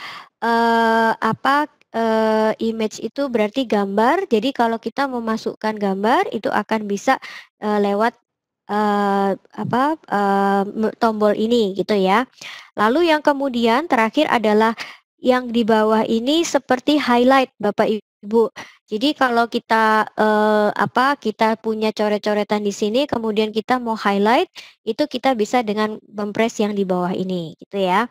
image itu berarti gambar. Jadi kalau kita memasukkan gambar itu akan bisa lewat tombol ini gitu ya. Lalu yang kemudian terakhir adalah yang di bawah ini seperti highlight Bapak Ibu. Jadi kalau kita kita punya coret-coretan di sini kemudian kita mau highlight itu kita bisa dengan mempres yang di bawah ini gitu ya.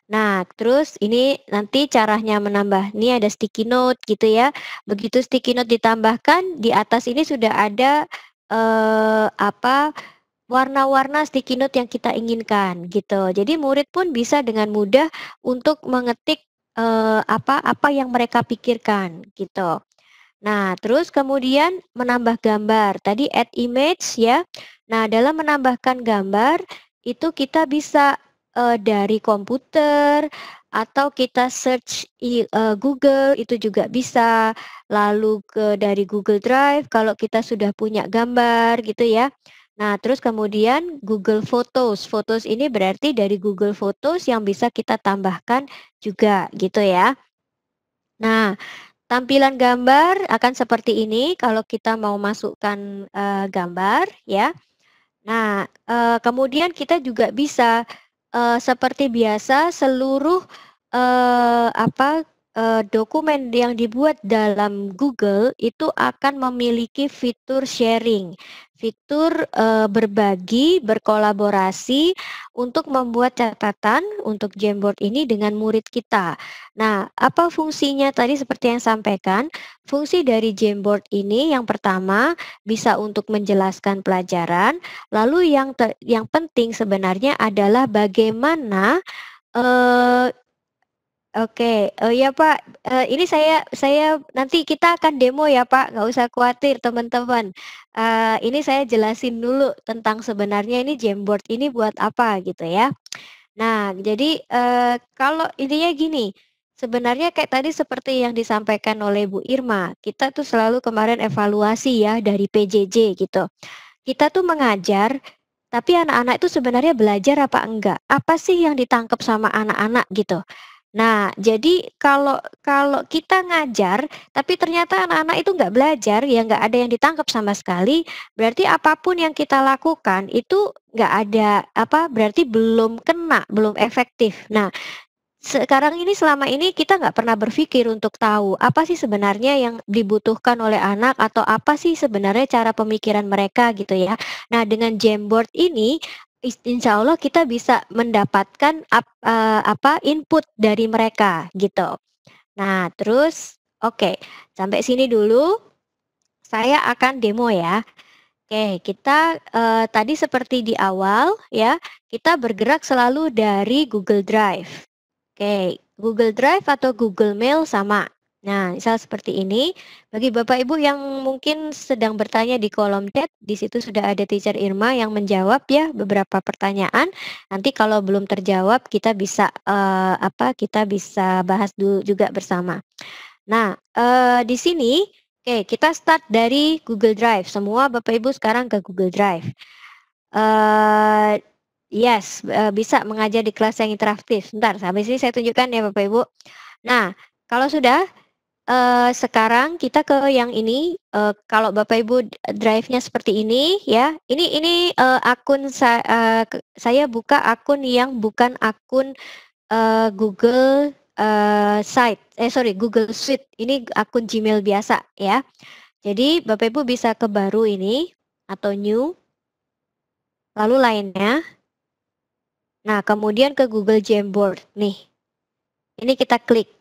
Nah, terus ini nanti caranya menambah. Ini ada sticky note gitu ya. Begitu sticky note ditambahkan di atas ini sudah ada warna-warna sticky note yang kita inginkan gitu. Jadi murid pun bisa dengan mudah untuk mengetik apa yang mereka pikirkan gitu. Nah, terus kemudian menambah gambar. Tadi add image ya. Nah, dalam menambahkan gambar itu kita bisa dari komputer atau kita search Google itu juga bisa. Lalu dari Google Drive kalau kita sudah punya gambar gitu ya. Nah, terus kemudian Google Photos. Photos ini berarti dari Google Photos yang bisa kita tambahkan juga gitu ya. Nah, tampilan gambar akan seperti ini kalau kita mau masukkan gambar ya. Nah, kemudian kita juga bisa seperti biasa seluruh, dokumen yang dibuat dalam Google itu akan memiliki fitur sharing, fitur, berbagi, berkolaborasi untuk membuat catatan untuk Jamboard ini dengan murid kita. Nah, apa fungsinya tadi seperti yang sampaikan, fungsi dari Jamboard ini yang pertama bisa untuk menjelaskan pelajaran, lalu yang penting sebenarnya adalah bagaimana, eee oke, ya Pak, ini saya nanti kita akan demo ya Pak, nggak usah khawatir teman-teman. Ini saya jelasin dulu tentang sebenarnya ini Jamboard ini buat apa gitu ya. Nah, jadi, kalau intinya gini, sebenarnya kayak tadi seperti yang disampaikan oleh Bu Irma, kita tuh selalu kemarin evaluasi ya dari PJJ gitu. Kita tuh mengajar, tapi anak-anak itu sebenarnya belajar apa enggak? Apa sih yang ditangkap sama anak-anak gitu? Nah, jadi kalau kalau kita ngajar, tapi ternyata anak-anak itu nggak belajar, ya nggak ada yang ditangkap sama sekali, berarti apapun yang kita lakukan itu nggak ada berarti belum kena, belum efektif. Nah, sekarang ini selama ini kita nggak pernah berpikir untuk tahu, apa sih sebenarnya yang dibutuhkan oleh anak atau apa sih sebenarnya cara pemikiran mereka gitu ya. Nah dengan Jamboard ini, insya Allah kita bisa mendapatkan input dari mereka gitu. Nah terus oke, sampai sini dulu saya akan demo ya. Oke, kita, tadi seperti di awal ya, kita bergerak selalu dari Google Drive. Oke, Google Drive atau Google Mail sama. Nah, misal seperti ini, bagi Bapak Ibu yang mungkin sedang bertanya di kolom chat, di situ sudah ada Teacher Irma yang menjawab ya beberapa pertanyaan. Nanti kalau belum terjawab kita bisa kita bisa bahas dulu juga bersama. Nah, di sini oke, kita start dari Google Drive. Semua Bapak Ibu sekarang ke Google Drive. Yes, bisa mengajar di kelas yang interaktif. Sebentar, sampai sini saya tunjukkan ya Bapak Ibu. Nah, kalau sudah, sekarang kita ke yang ini, kalau Bapak Ibu drive-nya seperti ini ya, ini, saya buka akun yang bukan akun, Google, Google Suite, ini akun Gmail biasa ya. Jadi Bapak Ibu bisa ke baru ini, atau new, lalu lainnya. Nah, kemudian ke Google Jamboard, nih. Ini kita klik.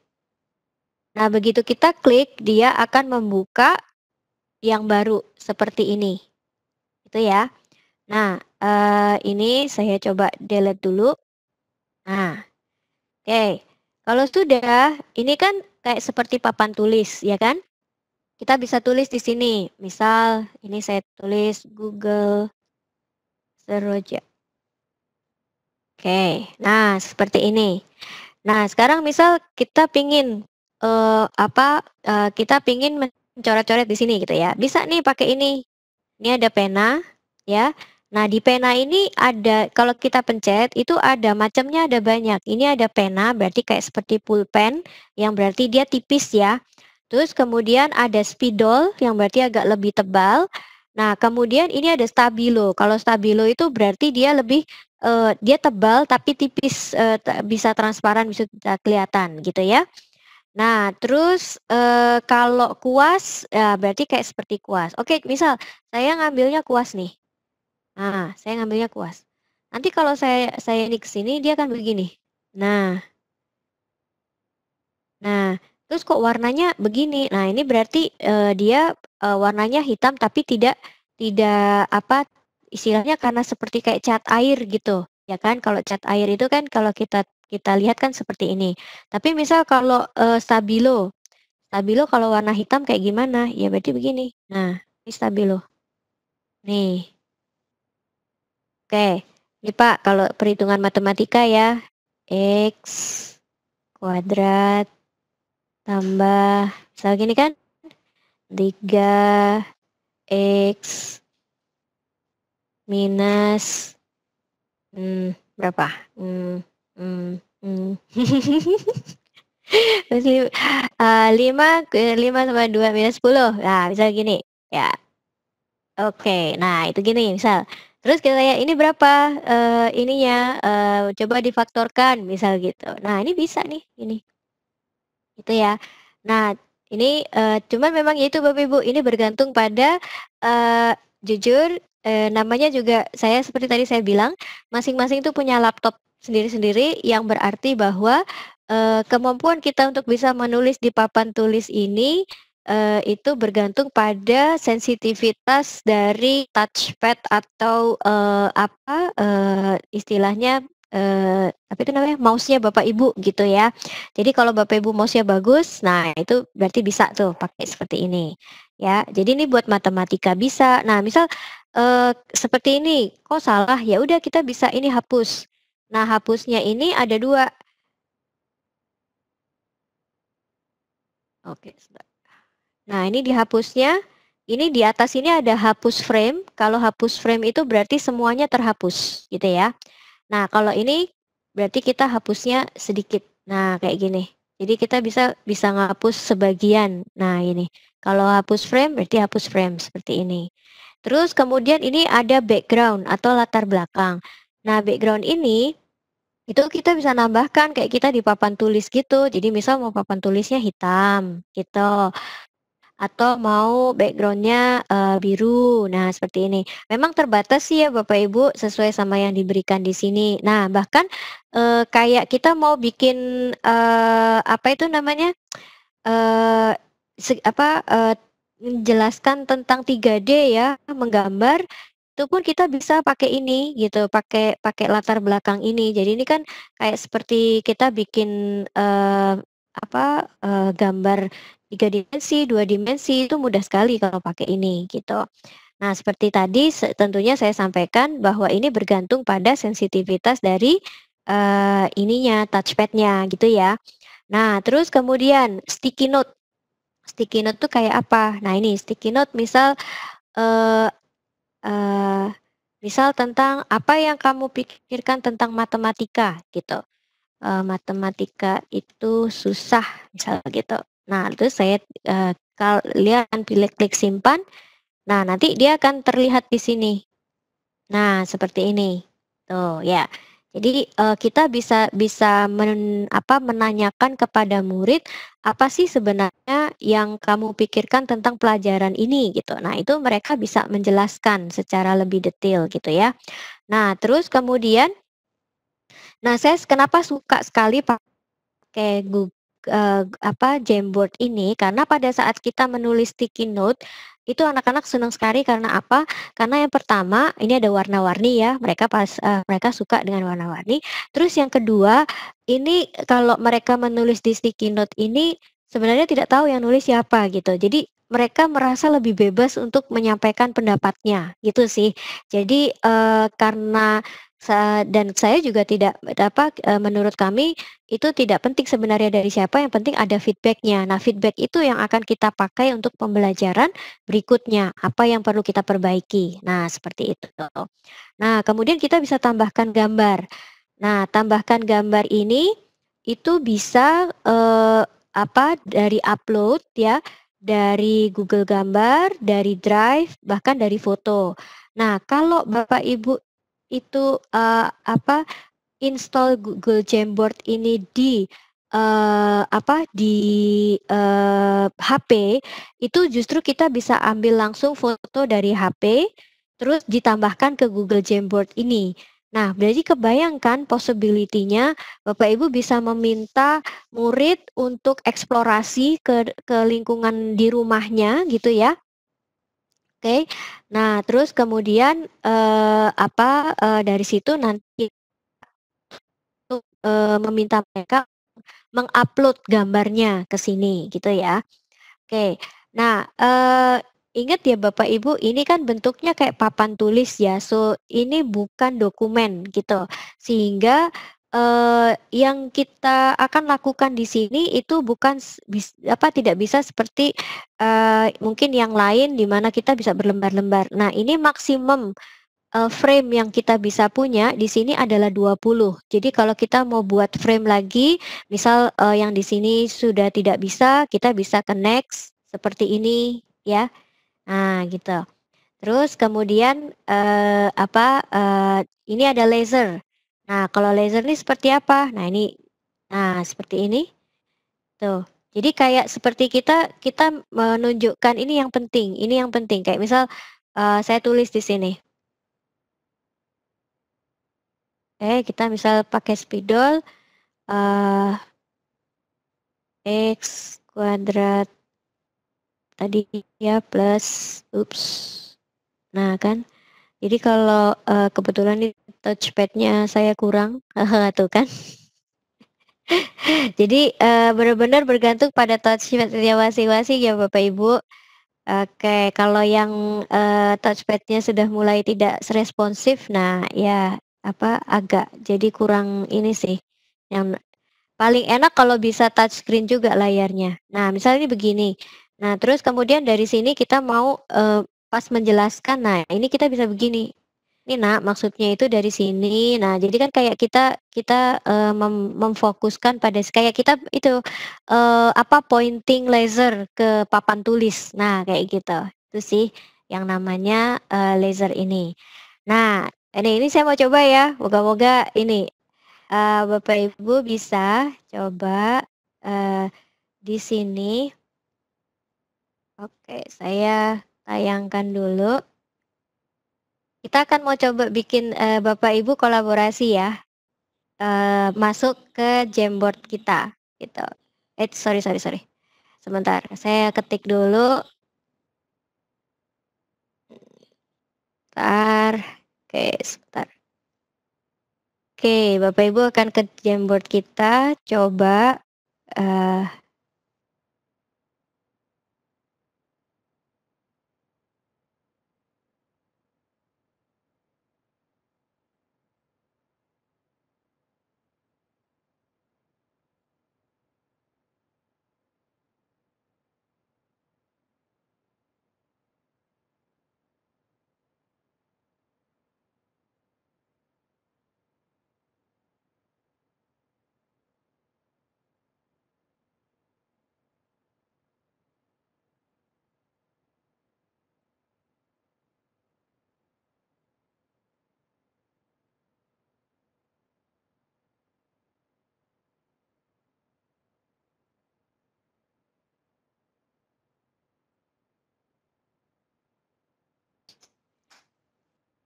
Nah, begitu kita klik, dia akan membuka yang baru, seperti ini. Itu ya. Nah, ini saya coba delete dulu. Nah, oke. Kalau sudah, ini kan kayak seperti papan tulis, ya kan? Kita bisa tulis di sini. Misal, ini saya tulis Google Seroja. Oke, nah seperti ini. Nah, sekarang misal kita pingin, kita pingin mencoret-coret di sini gitu ya, bisa nih pakai ini. Ini ada pena, ya. Nah, di pena ini ada kalau kita pencet itu ada macamnya ada banyak. Ini ada pena berarti kayak seperti pulpen yang berarti dia tipis ya. Terus kemudian ada spidol yang berarti agak lebih tebal. Nah, kemudian ini ada stabilo. Kalau stabilo itu berarti dia lebih dia tebal tapi tipis, bisa transparan, bisa kelihatan gitu ya. Nah, terus, kalau kuas, ya berarti kayak seperti kuas. Oke, misal saya ngambilnya kuas nih. Nah, saya ngambilnya kuas. Nanti kalau saya ini ke sini dia akan begini. Nah nah, terus kok warnanya begini? Nah, ini berarti, dia, warnanya hitam tapi tidak istilahnya karena seperti kayak cat air gitu, ya kan. Kalau cat air itu kan kalau kita kita lihat kan seperti ini. Tapi misal kalau, stabilo, stabilo kalau warna hitam kayak gimana? Ya berarti begini. Nah, ini stabilo. Nih. Oke. Ini Pak, kalau perhitungan matematika ya, X kuadrat tambah misal gini kan, 3X minus, berapa? Terus 5 tambah 2 minus 10. Nah, misal gini, ya. Oke, nah itu gini misal. Terus kita tanya, "Ini berapa, ininya, coba difaktorkan," misal gitu. Nah, ini bisa nih, ini, gitu ya. Nah, ini, cuman memang ya itu Bapak Ibu, ini bergantung pada, eee, jujur, namanya juga saya seperti tadi saya bilang, masing-masing tuh punya laptop sendiri-sendiri yang berarti bahwa, kemampuan kita untuk bisa menulis di papan tulis ini, itu bergantung pada sensitivitas dari touchpad atau, istilahnya, apa itu namanya, mouse-nya Bapak Ibu gitu ya. Jadi kalau Bapak Ibu mouse-nya bagus, nah itu berarti bisa tuh pakai seperti ini, ya. Jadi ini buat matematika bisa. Nah misal, seperti ini, kok salah? Ya udah kita bisa ini hapus. Nah hapusnya ini ada 2. Oke sebentar. Nah ini dihapusnya, ini di atas ini ada hapus frame, kalau hapus frame itu berarti semuanya terhapus gitu ya. Nah, kalau ini berarti kita hapusnya sedikit. Nah, kayak gini. Jadi kita bisa bisa ngapus sebagian. Nah, ini. Kalau hapus frame berarti hapus frame seperti ini. Terus kemudian ini ada background atau latar belakang. Nah, background ini itu kita bisa nambahkan kayak kita di papan tulis gitu. Jadi misal mau papan tulisnya hitam gitu atau mau backgroundnya biru. Nah, seperti ini. Memang terbatas sih ya Bapak Ibu, sesuai sama yang diberikan di sini. Nah, bahkan, kayak kita mau bikin, apa itu namanya, eee, menjelaskan tentang 3D ya, menggambar, itu pun kita bisa pakai ini gitu, pakai pakai latar belakang ini. Jadi ini kan kayak seperti kita bikin, gambar 3 dimensi, 2 dimensi, itu mudah sekali kalau pakai ini, gitu. Nah, seperti tadi tentunya saya sampaikan bahwa ini bergantung pada sensitivitas dari, ininya, touchpad-nya, gitu ya. Nah, terus kemudian sticky note. Sticky note tuh kayak apa? Nah ini sticky note misal, eee eee, misal tentang apa yang kamu pikirkan tentang matematika gitu, matematika itu susah misal gitu. Nah terus saya, lihat kan pilih klik simpan, nah nanti dia akan terlihat di sini. Nah, seperti ini. Tuh, ya. Jadi, kita bisa bisa menanyakan kepada murid, apa sih sebenarnya yang kamu pikirkan tentang pelajaran ini, gitu. Nah, itu mereka bisa menjelaskan secara lebih detail, gitu ya. Nah, terus kemudian, nah saya kenapa suka sekali pakai Jamboard ini, karena pada saat kita menulis sticky note, itu anak-anak senang sekali karena apa? Karena yang pertama, ini ada warna-warni ya, mereka suka dengan warna-warni. Terus yang kedua, ini kalau mereka menulis di sticky note ini, sebenarnya tidak tahu yang nulis siapa gitu. Jadi mereka merasa lebih bebas untuk menyampaikan pendapatnya, gitu sih. Jadi, karena dan saya juga tidak menurut kami itu tidak penting sebenarnya dari siapa, yang penting ada feedback-nya. Nah, feedback itu yang akan kita pakai untuk pembelajaran berikutnya, apa yang perlu kita perbaiki. Nah, seperti itu. Nah, kemudian kita bisa tambahkan gambar. Nah, tambahkan gambar ini itu bisa, dari upload ya, dari Google Gambar, dari Drive, bahkan dari foto. Nah, kalau Bapak Ibu itu, install Google Jamboard ini di, HP, itu justru kita bisa ambil langsung foto dari HP, terus ditambahkan ke Google Jamboard ini. Nah, berarti kebayangkan possibility-nya Bapak Ibu bisa meminta murid untuk eksplorasi ke lingkungan di rumahnya gitu ya, oke. Nah, terus kemudian, dari situ nanti meminta mereka mengupload gambarnya ke sini gitu ya. Oke. Nah, ingat ya Bapak Ibu, ini kan bentuknya kayak papan tulis ya, so ini bukan dokumen gitu. Sehingga, yang kita akan lakukan di sini itu bukan tidak bisa seperti, mungkin yang lain di mana kita bisa berlembar-lembar. Nah, ini maksimum frame yang kita bisa punya di sini adalah 20. Jadi kalau kita mau buat frame lagi, misal, yang di sini sudah tidak bisa, kita bisa ke next seperti ini ya. Nah gitu. Terus kemudian, ini ada laser. Nah, kalau laser ini seperti apa? Nah, seperti ini, tuh. Jadi kayak seperti kita kita menunjukkan ini yang penting. Kayak misal, saya tulis di sini, kita misal pakai spidol, eee, X kuadrat tadi ya plus nah kan, jadi kalau, kebetulan nih touchpad-nya saya kurang, tuh kan. Jadi, bener-bener bergantung pada touchpad-nya masing-masing ya Bapak Ibu. Oke, kalau yang, touchpad-nya sudah mulai tidak responsif, nah ya, agak jadi kurang ini sih, yang paling enak kalau bisa touchscreen juga layarnya. Nah, misalnya begini, nah terus kemudian dari sini kita mau, pas menjelaskan, nah ini kita bisa begini, "Ini Nak, maksudnya itu dari sini." Nah, jadi kan kayak kita kita, memfokuskan pada kayak kita itu, pointing laser ke papan tulis. Nah, kayak gitu. Itu sih yang namanya, laser ini. Nah, ini saya mau coba ya, moga-moga ini, Bapak Ibu bisa coba, eee, di sini. Oke, saya tayangkan dulu. Kita akan mau coba bikin, Bapak Ibu kolaborasi ya, masuk ke Jamboard kita, gitu. Sorry sorry sorry, sebentar saya ketik dulu, bentar, oke sebentar. Oke, Bapak Ibu akan ke Jamboard kita, coba, eee,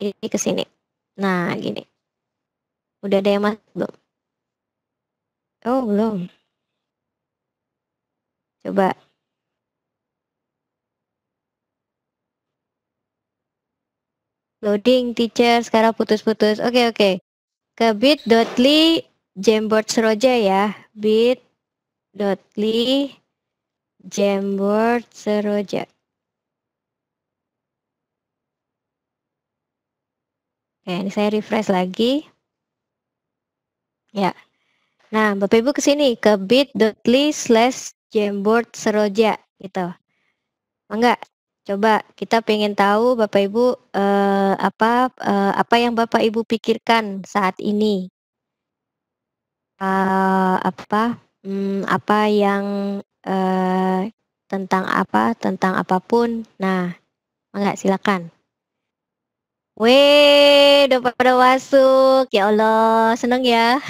ini ke sini. Nah gini, udah ada yang masuk belum? Oh belum, coba. Loading teacher, sekarang putus-putus. Oke oke. Ke bit.ly Jamboard Seroja ya, bit.ly Jamboard Seroja. Oke, ini saya refresh lagi. Ya. Nah, Bapak Ibu ke sini, ke bit.ly/Jamboard Seroja, gitu. Enggak? Coba kita pengen tahu Bapak Ibu, apa yang Bapak Ibu pikirkan saat ini. Apa yang, tentang apapun. Nah, enggak, silakan. Weh, udah pada masuk, ya Allah, seneng ya.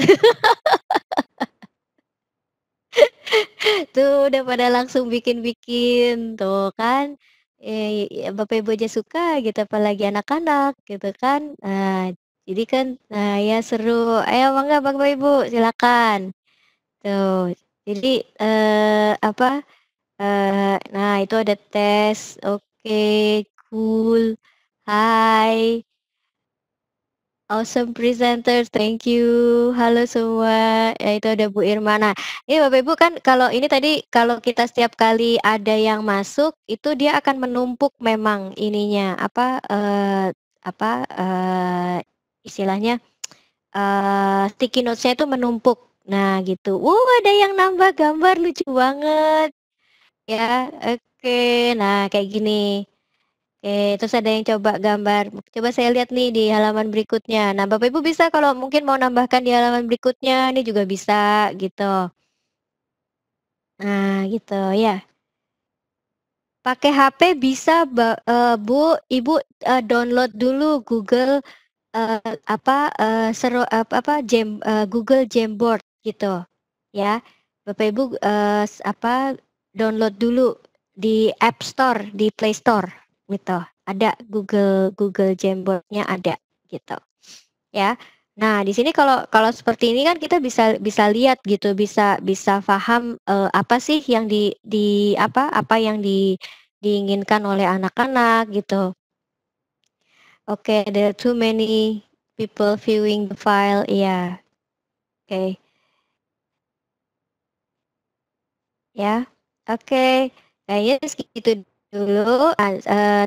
Tuh, udah pada langsung bikin-bikin, tuh kan. Bapak Ibu aja suka gitu, apalagi anak-anak gitu kan. Jadi kan, ya seru. Ayo mangga Bapak Ibu, silakan. Tuh, jadi, nah itu ada tes, oke, cool, hai. Awesome presenters, thank you. Halo semua, ya itu ada Bu Irma. Nah, ini Bapak Ibu kan kalau ini tadi kalau kita setiap kali ada yang masuk, itu dia akan menumpuk memang ininya, istilahnya, sticky notes-nya itu menumpuk. Nah gitu. Ada yang nambah gambar lucu banget, ya, oke. Nah kayak gini. Oke, terus ada yang coba gambar. Coba saya lihat nih di halaman berikutnya. Nah, Bapak Ibu bisa kalau mungkin mau nambahkan di halaman berikutnya, ini juga bisa gitu. Nah, gitu ya. pakai HP bisa Bu, Ibu download dulu Google Google Jamboard gitu ya. Bapak Ibu download dulu di App Store, di Play Store gitu. Ada Google Jamboard-nya ada gitu. Ya. Nah, di sini kalau kalau seperti ini kan kita bisa bisa lihat gitu, bisa paham apa sih yang apa yang diinginkan oleh anak-anak gitu. Oke, there are too many people viewing the file. Iya. Oke. Ya. Oke. Kayaknya segitu dulu.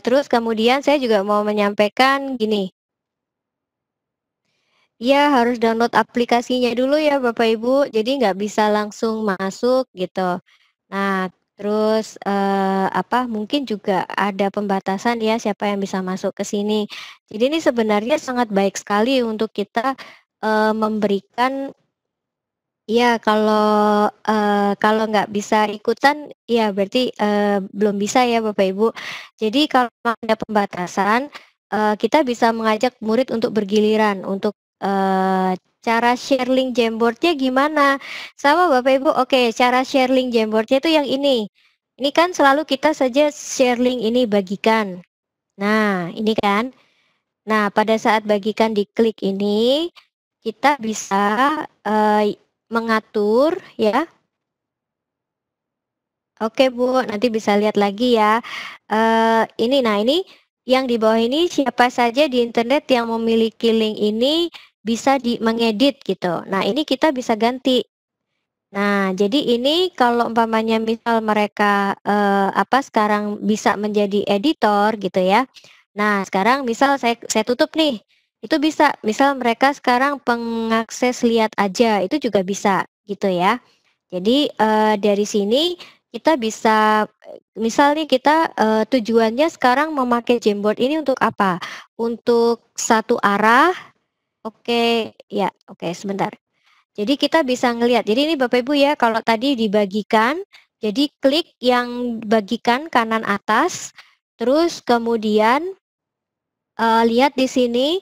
Terus kemudian saya juga mau menyampaikan gini. Iya, harus download aplikasinya dulu ya Bapak Ibu, jadi nggak bisa langsung masuk gitu. Nah, terus, mungkin juga ada pembatasan ya siapa yang bisa masuk ke sini. Jadi ini sebenarnya sangat baik sekali untuk kita, memberikan iya, kalau nggak bisa ikutan, ya berarti, belum bisa ya Bapak Ibu. Jadi kalau ada pembatasan, kita bisa mengajak murid untuk bergiliran, untuk, cara share link Jamboard-nya gimana? Sama Bapak Ibu, oke, cara share link Jamboard-nya itu yang ini. Ini kan selalu kita saja share link ini, bagikan. Nah, ini kan. Nah, pada saat bagikan diklik ini, kita bisa, mengatur ya. Oke Bu, nanti bisa lihat lagi ya. Ini yang di bawah ini siapa saja di internet yang memiliki link ini bisa mengedit gitu. Nah, ini kita bisa ganti. Nah, jadi ini kalau umpamanya misal mereka, sekarang bisa menjadi editor gitu ya. Nah, sekarang misal saya tutup nih, itu bisa. Misal mereka sekarang pengakses lihat aja, itu juga bisa gitu ya. Jadi, dari sini kita bisa, misal nih kita, tujuannya sekarang memakai Jamboard ini untuk apa? Untuk satu arah oke sebentar. Jadi kita bisa ngelihat, jadi ini Bapak Ibu ya, kalau tadi dibagikan, jadi klik yang bagikan kanan atas, terus kemudian, lihat di sini,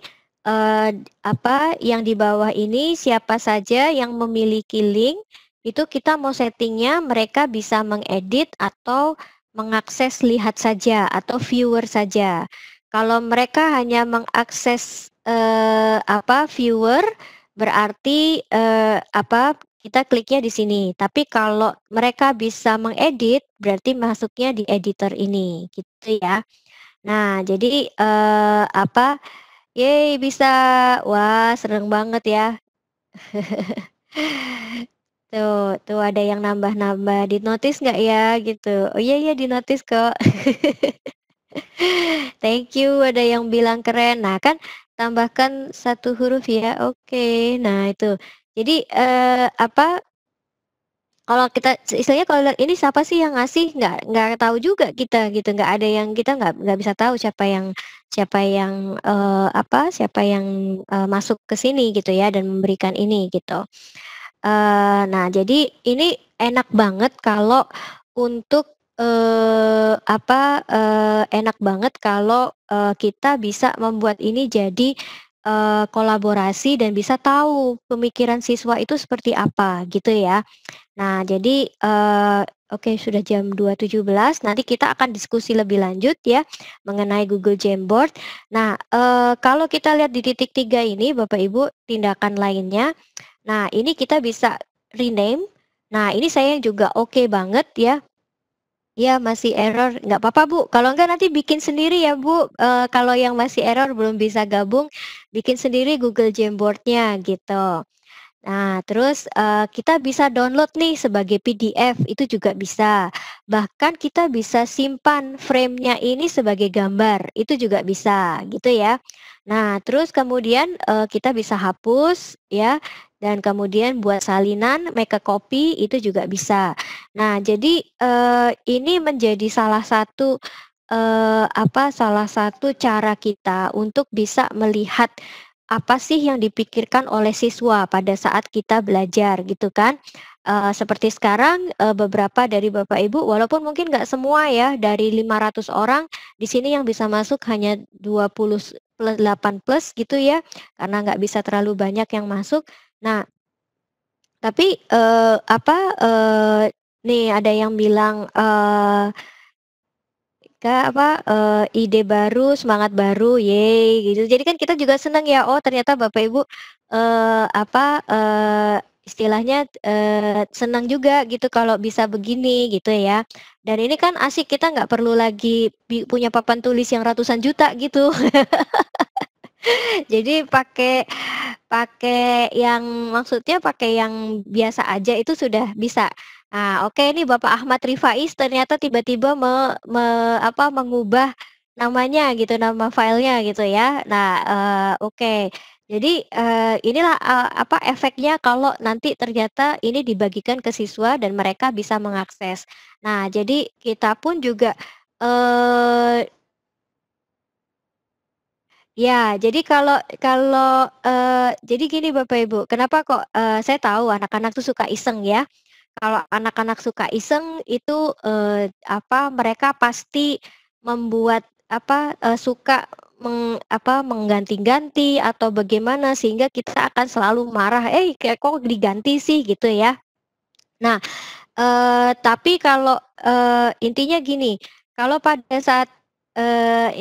yang di bawah ini siapa saja yang memiliki link, itu kita mau settingnya mereka bisa mengedit atau mengakses lihat saja atau viewer saja. Kalau mereka hanya mengakses, viewer, berarti, kita kliknya di sini. Tapi kalau mereka bisa mengedit, berarti masuknya di editor ini, gitu ya. Nah, jadi, yeay bisa. Wah, seneng banget ya. Tuh ada yang nambah-nambah, di-notice nggak ya gitu? Oh iya iya di-notice kok. Thank you, ada yang bilang keren. Nah kan tambahkan satu huruf ya, oke. Nah itu. Jadi, kalau kita istilahnya kalau lihat ini siapa sih yang ngasih, nggak tahu juga kita gitu, nggak ada yang kita nggak bisa tahu siapa yang, masuk ke sini gitu ya dan memberikan ini gitu. Nah jadi ini enak banget kalau untuk, enak banget kalau, kita bisa membuat ini jadi, kolaborasi dan bisa tahu pemikiran siswa itu seperti apa gitu ya. Nah, jadi, oke sudah jam 2.17, nanti kita akan diskusi lebih lanjut ya, mengenai Google Jamboard. Nah, kalau kita lihat di titik 3 ini Bapak Ibu, tindakan lainnya, nah ini kita bisa rename. Nah, ini saya juga oke banget ya. Ya masih error, nggak apa-apa Bu, kalau enggak nanti bikin sendiri ya Bu, kalau yang masih error belum bisa gabung, bikin sendiri Google Jamboard-nya gitu. Nah, terus, kita bisa download nih sebagai PDF, itu juga bisa. Bahkan kita bisa simpan frame-nya ini sebagai gambar, itu juga bisa, gitu ya. Nah, terus kemudian, kita bisa hapus ya, dan kemudian buat salinan, make a copy, itu juga bisa. Nah, jadi, ini menjadi salah satu cara kita untuk bisa melihat apa sih yang dipikirkan oleh siswa pada saat kita belajar gitu kan. Seperti sekarang, beberapa dari Bapak Ibu walaupun mungkin nggak semua ya, dari 500 orang, di sini yang bisa masuk hanya 28 plus gitu ya, karena nggak bisa terlalu banyak yang masuk. Nah, tapi, nih ada yang bilang, ide baru, semangat baru, yeay, gitu. Jadi kan kita juga senang ya, oh ternyata Bapak Ibu, istilahnya, senang juga gitu kalau bisa begini, gitu ya. Dan ini kan asik, kita nggak perlu lagi punya papan tulis yang ratusan juta gitu. Jadi pakai pakai yang maksudnya pakai yang biasa aja itu sudah bisa. Nah, oke nih Bapak Ahmad Rifais ternyata tiba-tiba mengubah namanya gitu, nama filenya gitu ya. Nah, oke. Jadi, inilah, efeknya kalau nanti ternyata ini dibagikan ke siswa dan mereka bisa mengakses. Nah, jadi kita pun juga, eee ya, jadi kalau kalau, jadi gini Bapak Ibu, kenapa kok, saya tahu anak-anak tuh suka iseng ya. Kalau anak-anak suka iseng itu, mereka pasti membuat suka mengganti-ganti atau bagaimana sehingga kita akan selalu marah, "Eh, kayak kok diganti sih?" Gitu ya. Nah, tapi kalau, intinya gini, kalau pada saat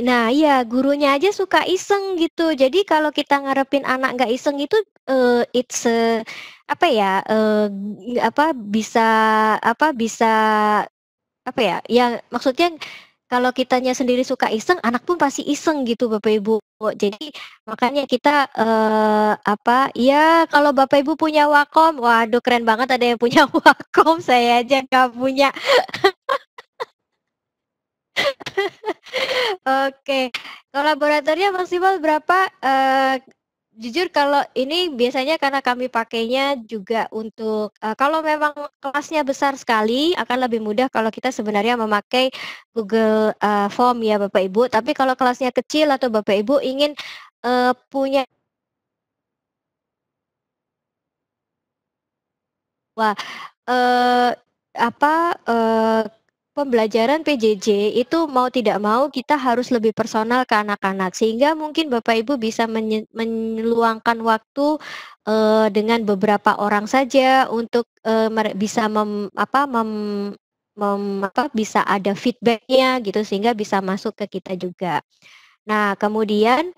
nah iya, gurunya aja suka iseng gitu. Jadi kalau kita ngarepin anak nggak iseng itu, it's apa ya, bisa bisa apa ya, ya maksudnya kalau kitanya sendiri suka iseng, anak pun pasti iseng gitu Bapak Ibu. Jadi makanya kita, ya kalau Bapak Ibu punya Wacom, waduh keren banget ada yang punya Wacom, saya aja nggak punya. Oke, kolaboratornya maksimal berapa? Jujur kalau ini biasanya karena kami pakainya juga untuk kalau memang kelasnya besar sekali, akan lebih mudah kalau kita sebenarnya memakai Google, Form ya Bapak Ibu. Tapi kalau kelasnya kecil atau Bapak Ibu ingin, punya wah, eee, eee, pembelajaran PJJ itu mau tidak mau kita harus lebih personal ke anak-anak, sehingga mungkin Bapak Ibu bisa meluangkan waktu, dengan beberapa orang saja untuk, bisa bisa ada feedback-nya gitu, sehingga bisa masuk ke kita juga. Nah, kemudian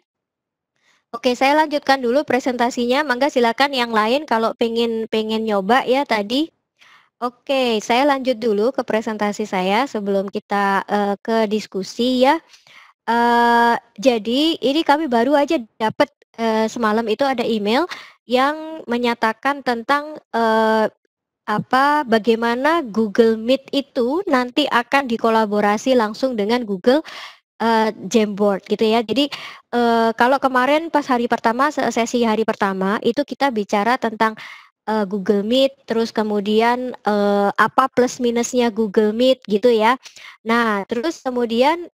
oke, saya lanjutkan dulu presentasinya, mangga silakan yang lain kalau pengen pengen nyoba ya tadi. Oke, saya lanjut dulu ke presentasi saya sebelum kita, ke diskusi ya. Jadi ini kami baru aja dapat, semalam itu ada email yang menyatakan tentang, bagaimana Google Meet itu nanti akan dikolaborasi langsung dengan Google Jamboard gitu ya. Jadi, kalau kemarin pas hari pertama, sesi hari pertama, itu kita bicara tentang, Google Meet, terus kemudian, apa plus minusnya Google Meet gitu ya. Nah, terus kemudian,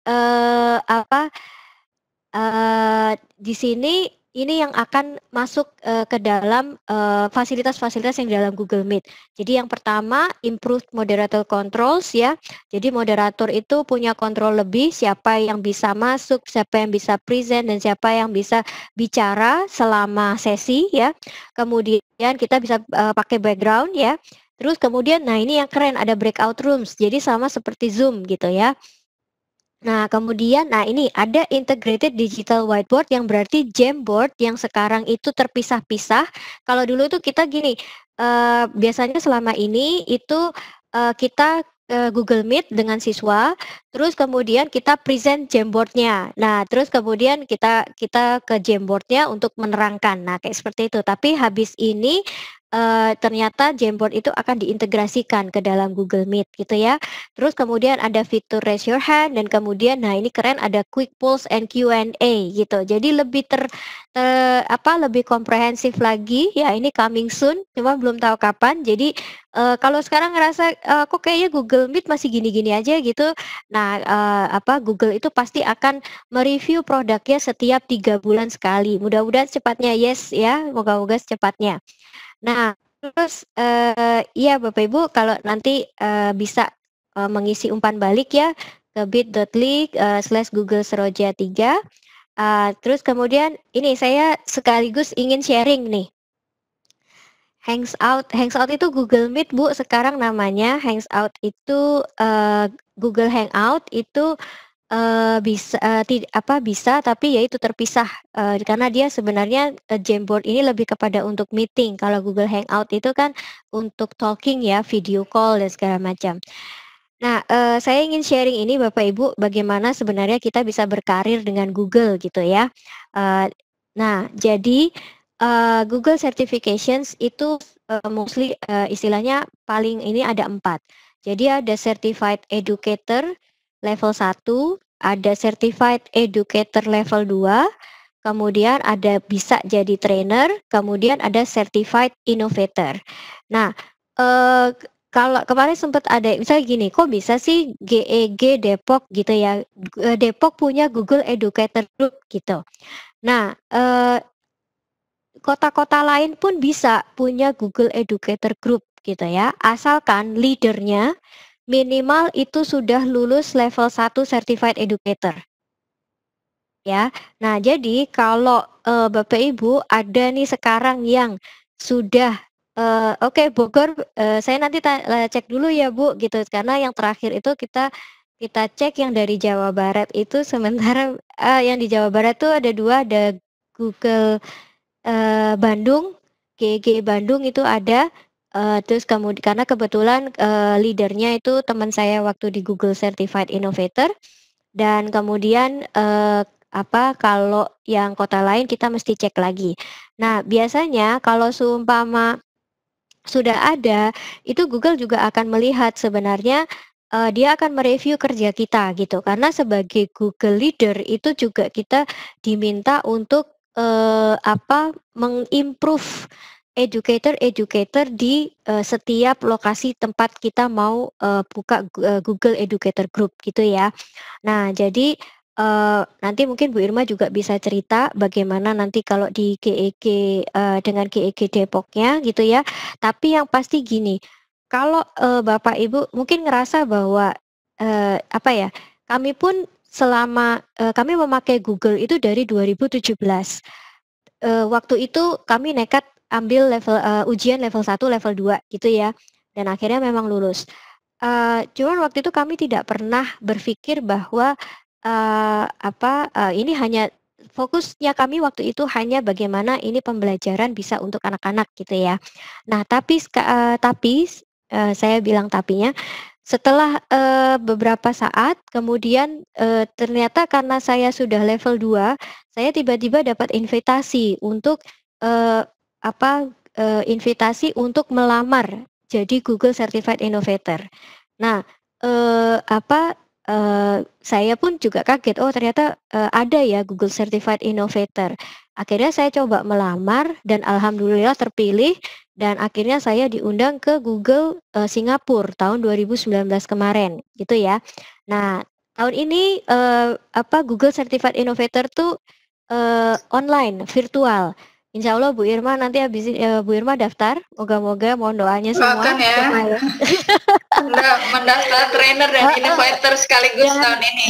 di sini, ini yang akan masuk, ke dalam, fasilitas-fasilitas yang di dalam Google Meet. Jadi yang pertama, improved moderator controls ya. Jadi moderator itu punya kontrol lebih, siapa yang bisa masuk, siapa yang bisa present, dan siapa yang bisa bicara selama sesi ya. Kemudian kita bisa, pakai background ya. Terus kemudian, nah ini yang keren, ada breakout rooms, jadi sama seperti Zoom gitu ya. Nah, kemudian, nah ini ada integrated digital whiteboard yang berarti Jamboard yang sekarang itu terpisah-pisah. Kalau dulu tuh kita gini, biasanya selama ini itu, kita, Google Meet dengan siswa, terus kemudian kita present Jamboard-nya. Nah, terus kemudian kita kita ke Jamboard-nya untuk menerangkan. Nah, kayak seperti itu. Tapi habis ini, ternyata Jamboard itu akan diintegrasikan ke dalam Google Meet gitu ya. Terus kemudian ada fitur raise your hand dan kemudian nah ini keren ada quick polls and Q&A gitu. Jadi lebih lebih komprehensif lagi ya ini coming soon cuma belum tahu kapan. Jadi, kalau sekarang ngerasa, kok kayaknya Google Meet masih gini-gini aja gitu. Nah, Google itu pasti akan mereview produknya setiap 3 bulan sekali. Mudah-mudahan secepatnya yes ya, moga-moga secepatnya. Nah, Terus, iya Bapak Ibu kalau nanti, bisa, mengisi umpan balik ya ke bit.ly/Google Seroja 3. Terus kemudian ini saya sekaligus ingin sharing nih. Hangout itu Google Meet Bu sekarang namanya. Hangout itu, Google Hangout itu, bisa tapi ya itu terpisah, karena dia sebenarnya, Jamboard ini lebih kepada untuk meeting. Kalau Google Hangout itu kan untuk talking ya, video call dan segala macam. Nah, saya ingin sharing ini Bapak Ibu, bagaimana sebenarnya kita bisa berkarir dengan Google gitu ya. Nah jadi, Google Certifications itu, mostly, istilahnya paling ini ada 4. Jadi ada Certified Educator level 1, ada Certified Educator level 2, kemudian ada bisa jadi trainer, kemudian ada Certified Innovator. Nah, kalau kemarin sempat ada misalnya gini, kok bisa sih GEG Depok gitu ya, Depok punya Google Educator Group gitu. Nah, kota-kota lain pun bisa punya Google Educator Group gitu ya, asalkan leader-nya minimal itu sudah lulus level 1 Certified Educator. Ya. Nah, jadi kalau, Bapak Ibu ada nih sekarang yang sudah, oke Bogor, saya nanti cek dulu ya Bu gitu, karena yang terakhir itu kita cek yang dari Jawa Barat itu sementara, yang di Jawa Barat tuh ada 2, ada Google, Bandung, GEG Bandung itu ada, terus karena kebetulan, leader-nya itu teman saya waktu di Google Certified Innovator, dan kemudian, kalau yang kota lain kita mesti cek lagi. Nah, biasanya kalau seumpama sudah ada, itu Google juga akan melihat sebenarnya, dia akan mereview kerja kita gitu. Karena sebagai Google Leader itu juga kita diminta untuk, mengimprove educator-educator di, setiap lokasi tempat kita mau, buka Google Educator Group gitu ya. Nah, jadi, nanti mungkin Bu Irma juga bisa cerita bagaimana nanti kalau di GEG, dengan GEG Depoknya gitu ya. Tapi yang pasti gini, kalau, Bapak Ibu mungkin ngerasa bahwa, kami pun kami memakai Google itu dari 2017. Waktu itu kami nekat ambil ujian level 1, level 2 gitu ya, dan akhirnya memang lulus. Cuman waktu itu kami tidak pernah berpikir bahwa, ini hanya fokusnya kami waktu itu hanya bagaimana ini pembelajaran bisa untuk anak-anak gitu ya. Nah saya bilang tapinya, setelah, beberapa saat kemudian, ternyata karena saya sudah level 2, saya tiba-tiba dapat invitasi untuk, eee, invitasi untuk melamar jadi Google Certified Innovator. Nah, saya pun juga kaget, oh ternyata, ada ya Google Certified Innovator. Akhirnya saya coba melamar dan alhamdulillah terpilih dan akhirnya saya diundang ke Google, Singapura tahun 2019 kemarin, gitu ya. Nah, tahun ini, Google Certified Innovator tuh, online, virtual. Insya Allah Bu Irma nanti Bu Irma daftar, moga-moga mohon doanya semua Doakan ya. supaya mendaftar trainer dan innovator sekaligus tahun ini.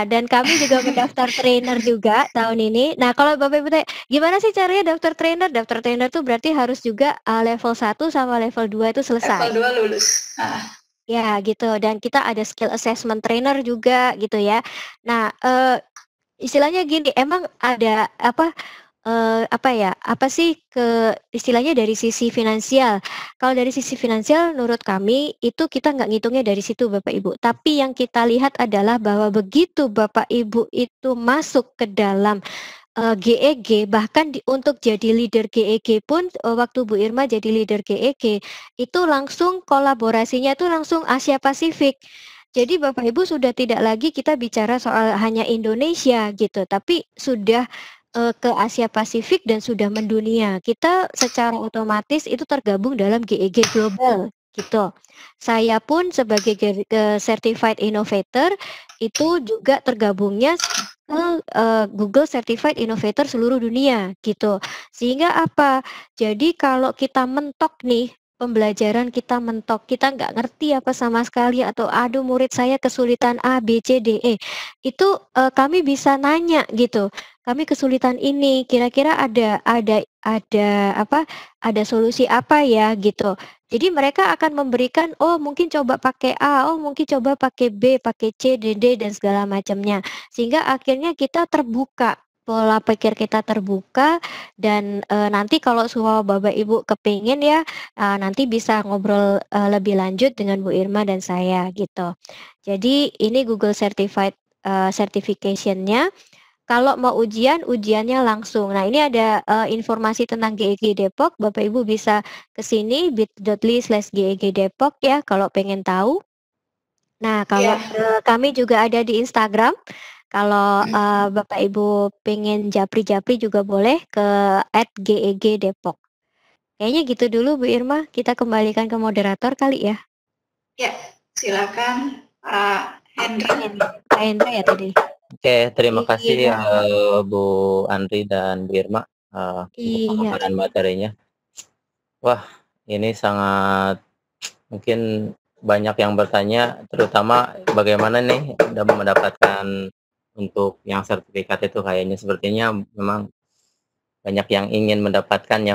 Dan kami juga mendaftar trainer juga tahun ini. Nah, kalau Bapak Ibu tanya, gimana sih caranya daftar trainer? Daftar trainer tuh berarti harus juga, level 1 sama level 2 itu selesai. Level 2 lulus. Ya gitu, dan kita ada skill assessment trainer juga gitu ya. Nah, istilahnya gini, emang ada apa sih istilahnya dari sisi finansial. Kalau dari sisi finansial menurut kami itu kita nggak ngitungnya dari situ Bapak Ibu, tapi yang kita lihat adalah bahwa begitu Bapak Ibu itu masuk ke dalam, GEG bahkan untuk jadi leader GEG pun, waktu Bu Irma jadi leader GEG, itu langsung kolaborasinya tuh langsung Asia Pasifik. Jadi Bapak Ibu sudah tidak lagi kita bicara soal hanya Indonesia gitu, tapi sudah ke Asia Pasifik dan sudah mendunia. Kita secara otomatis itu tergabung dalam GEG Global, gitu. Saya pun sebagai Certified Innovator itu juga tergabungnya ke Google Certified Innovator seluruh dunia gitu. Sehingga apa? Jadi kalau kita mentok nih, pembelajaran kita mentok, kita nggak ngerti apa sama sekali atau aduh murid saya kesulitan A, B, C, D, E. Itu kami bisa nanya gitu. Kami kesulitan ini, kira-kira ada apa? Ada solusi apa ya gitu. Jadi mereka akan memberikan, oh mungkin coba pakai A, oh mungkin coba pakai B, pakai C, D, D, dan segala macamnya. Sehingga akhirnya kita terbuka, pola pikir kita terbuka, dan nanti kalau semua Bapak Ibu kepingin ya, nanti bisa ngobrol lebih lanjut dengan Bu Irma dan saya gitu. Jadi ini Google Certified Certification-nya. Kalau mau ujian, ujiannya langsung. Nah, ini ada informasi tentang GEG Depok. Bapak Ibu bisa ke sini bit.ly/GEG Depok ya kalau pengen tahu. Nah, kalau kami juga ada di Instagram. Kalau Bapak Ibu pengen japri-japri juga boleh ke @GEG Depok. Kayaknya gitu dulu Bu Irma. Kita kembalikan ke moderator kali ya. Ya, silakan Pak Hendra. Pak Hendra ya tadi. Oke, terima kasih Iya. Bu Andri dan Bu Irma untuk pemaparan materinya. Wah, ini sangat mungkin banyak yang bertanya, terutama bagaimana nih mendapatkan untuk yang sertifikat itu, kayaknya sepertinya memang banyak yang ingin mendapatkannya.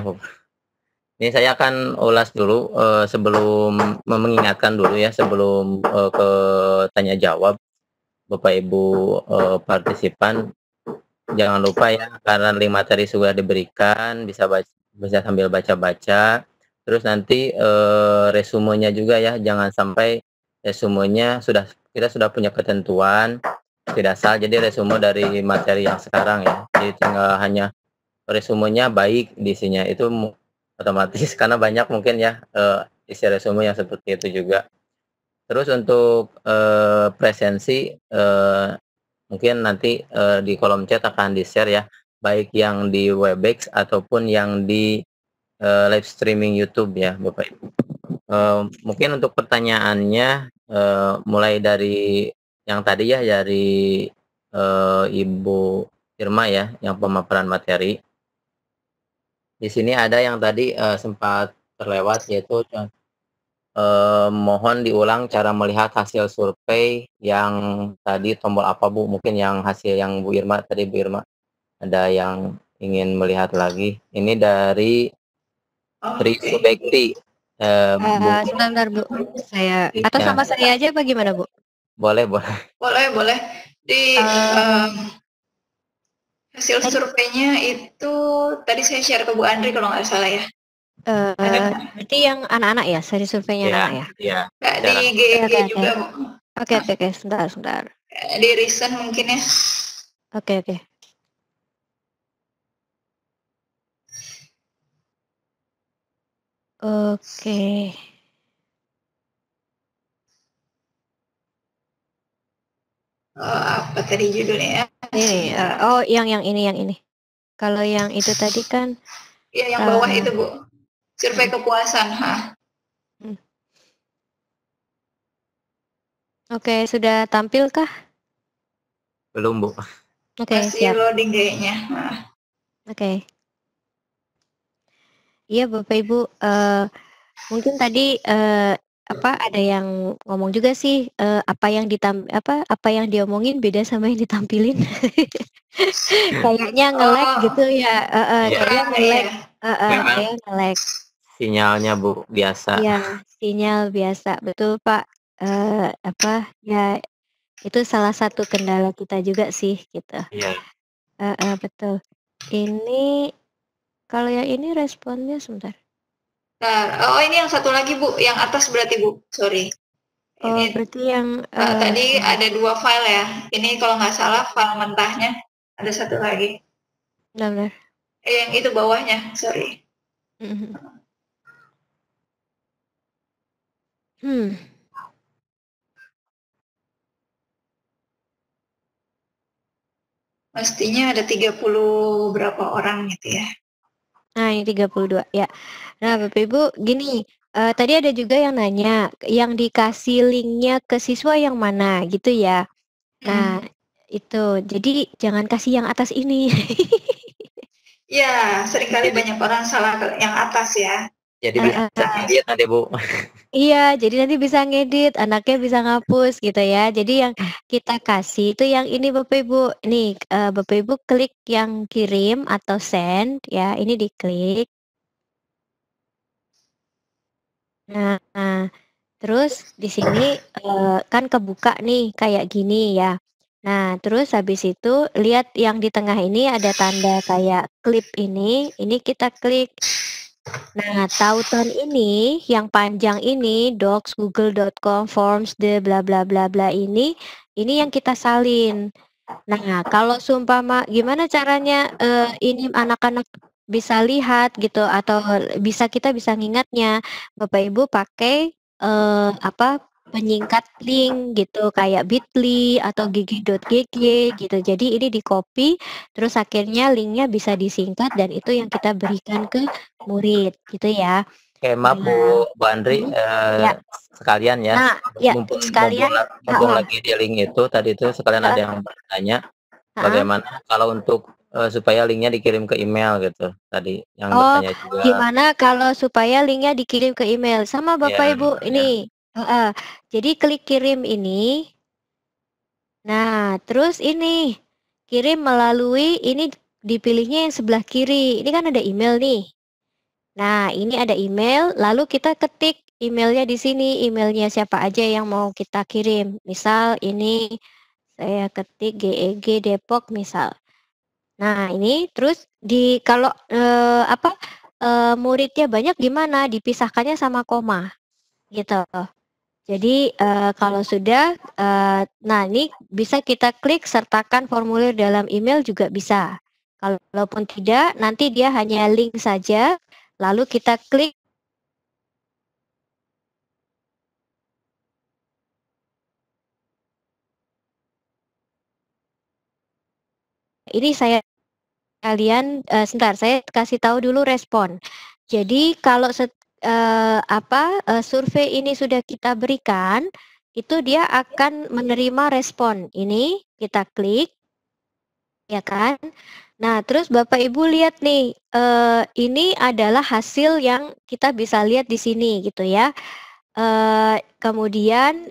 Ini saya akan ulas dulu sebelum mengingatkan dulu ya, sebelum ke tanya jawab. Bapak Ibu partisipan, jangan lupa ya, karena link materi sudah diberikan, bisa sambil baca-baca. Terus nanti resumenya juga ya, jangan sampai resumenya kita sudah punya ketentuan tidak salah, jadi resume dari materi yang sekarang ya. Jadi tinggal hanya resumenya baik di isinya, itu otomatis karena banyak mungkin ya isi resume yang seperti itu juga. Terus untuk presensi mungkin nanti di kolom chat akan di-share ya, baik yang di Webex ataupun yang di live streaming YouTube ya, Bapak Ibu. Mungkin untuk pertanyaannya mulai dari yang tadi ya, dari Ibu Irma ya, yang pemaparan materi. Di sini ada yang tadi sempat terlewat, yaitu mohon diulang cara melihat hasil survei yang tadi tombol apa Bu? Mungkin yang hasil yang Bu Irma tadi, Bu Irma. Ada yang ingin melihat lagi. Ini dari Tri Subekti. Sebentar Bu, saya atau sama saya aja bagaimana Bu? Boleh. Boleh. Di hasil surveinya itu tadi saya share ke Bu Andri kalau nggak salah ya. Berarti yang anak-anak ya, seri surveinya anak-anak ya? Iya. Di GG juga Bu. Oke, sebentar. Di recent mungkin ya. Oke. Apa tadi judulnya ya? Ini, yang ini. Kalau yang itu tadi kan? Iya, yang bawah itu Bu. Survei kepuasan. Oke, sudah tampil kah? Belum Bu. Oke, masih siap. Loading kayaknya. Oke. Iya Bapak Ibu, mungkin tadi ada yang ngomong juga sih apa yang diomongin beda sama yang ditampilin. Kayaknya nge-lag gitu ya, kayaknya nge-lag, kayaknya nge-lag. Sinyalnya Bu biasa. Iya, sinyal biasa, betul Pak. Ya itu salah satu kendala kita juga sih gitu. Iya. Betul. Ini kalau yang ini responnya sebentar. Oh ini yang satu lagi Bu, yang atas berarti Bu, sorry. Oh berarti yang tadi ada 2 file ya. Ini kalau nggak salah file mentahnya ada satu lagi. Benar. Yang itu bawahnya, sorry. Mestinya ada 30 berapa orang gitu ya. Nah, ini 32 ya. Nah, Bapak Ibu gini, Tadi ada juga yang nanya, yang dikasih linknya ke siswa yang mana gitu ya. Nah, itu. Jadi jangan kasih yang atas ini. Ya, seringkali banyak orang salah yang atas ya. Jadi bisa lihat nanti Bu. Iya, jadi nanti bisa ngedit, anaknya bisa ngapus gitu ya. Jadi yang kita kasih itu yang ini Bapak Ibu. Nih, Bapak Ibu klik yang kirim atau send ya, ini diklik. Nah, terus di sini kan kebuka nih kayak gini ya. Nah, terus habis itu lihat yang di tengah ini ada tanda kayak klip ini kita klik. Nah, tautan ini yang panjang ini docs.google.com forms bla bla bla bla ini yang kita salin. Nah, kalau seumpama gimana caranya ini anak-anak bisa lihat gitu atau kita bisa ngingatnya, Bapak Ibu pakai apa penyingkat link gitu kayak bit.ly atau gigi.gg gitu. Jadi ini di-copy terus akhirnya linknya bisa disingkat dan itu yang kita berikan ke murid gitu ya. Oke, maaf Bu Andri, Ya. sekalian ya, Nah, ya sekalian mumpung lagi di link itu tadi itu sekalian ada yang bertanya, bagaimana kalau untuk supaya linknya dikirim ke email gitu tadi yang bertanya juga. Gimana kalau supaya linknya dikirim ke email? Sama Bapak Ya, Ibu ini. Jadi klik kirim ini. Nah, terus ini kirim melalui ini dipilihnya yang sebelah kiri. Ini kan ada email nih. Nah, ini ada email, lalu kita ketik emailnya di sini, emailnya siapa aja yang mau kita kirim. Misal ini saya ketik GEG Depok misal. Nah, ini terus kalau muridnya banyak gimana? Dipisahkannya sama koma gitu. Jadi kalau sudah, nah ini bisa kita klik sertakan formulir dalam email juga bisa. Kalaupun tidak, nanti dia hanya link saja, lalu kita klik. Ini kalian sebentar saya kasih tahu dulu respon. Jadi kalau survei ini sudah kita berikan, itu dia akan menerima respon. Ini kita klik, ya kan? Nah, terus Bapak Ibu lihat nih, ini adalah hasil yang kita bisa lihat di sini gitu ya. Kemudian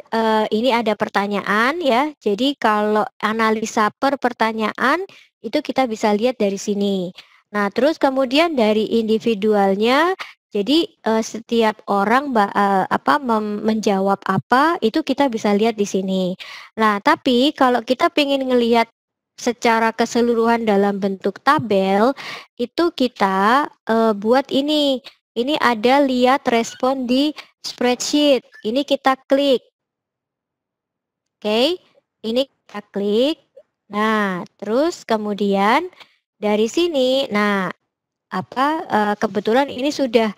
ini ada pertanyaan ya. Jadi kalau analisa per pertanyaan itu kita bisa lihat dari sini. Nah, terus kemudian dari individualnya, jadi setiap orang menjawab apa itu kita bisa lihat di sini. Nah, tapi kalau kita ingin ngelihat secara keseluruhan dalam bentuk tabel, itu kita buat ini. Ini ada lihat respon di spreadsheet. Ini kita klik. Oke, ini kita klik. Nah, terus kemudian dari sini, nah kebetulan ini sudah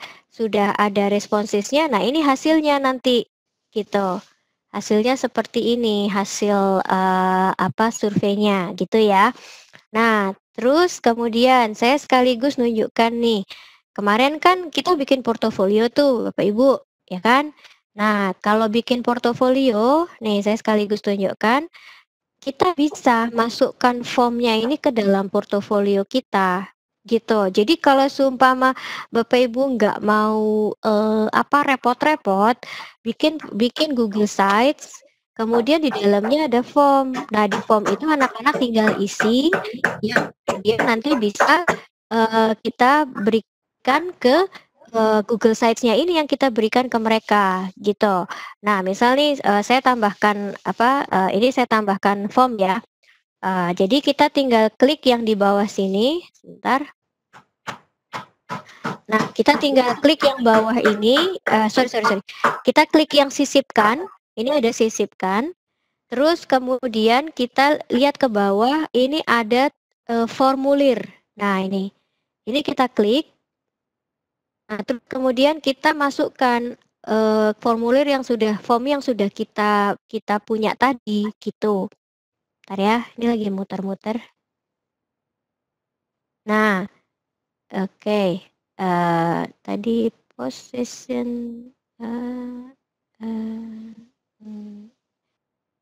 ada responsisnya. Nah, ini hasilnya nanti gitu. Hasilnya seperti ini, hasil surveinya gitu ya. Nah, terus kemudian saya sekaligus nunjukkan nih. Kemarin kan kita bikin portofolio tuh, Bapak Ibu, ya kan? Nah, kalau bikin portofolio, nih saya sekaligus tunjukkan, kita bisa masukkan formnya ini ke dalam portofolio kita, gitu. Jadi kalau seumpama Bapak Ibu nggak mau repot-repot, bikin Google Sites, kemudian di dalamnya ada form. Nah, di form itu anak-anak tinggal isi, yang kemudian nanti bisa kita berikan ke Google Sites-nya ini yang kita berikan ke mereka gitu. Nah, misal nih saya tambahkan ini saya tambahkan form ya. Jadi kita tinggal klik yang di bawah sini, sebentar. Nah, kita tinggal klik yang bawah ini, sorry. Kita klik yang sisipkan, ini ada sisipkan. Terus kemudian kita lihat ke bawah, ini ada formulir. Nah, ini kita klik. Nah, terus kemudian kita masukkan formulir form yang sudah kita punya tadi gitu. Bentar ya, ini lagi muter-muter. Nah, oke. Tadi possession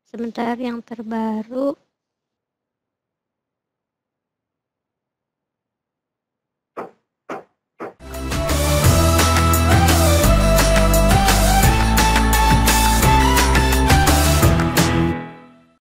sebentar yang terbaru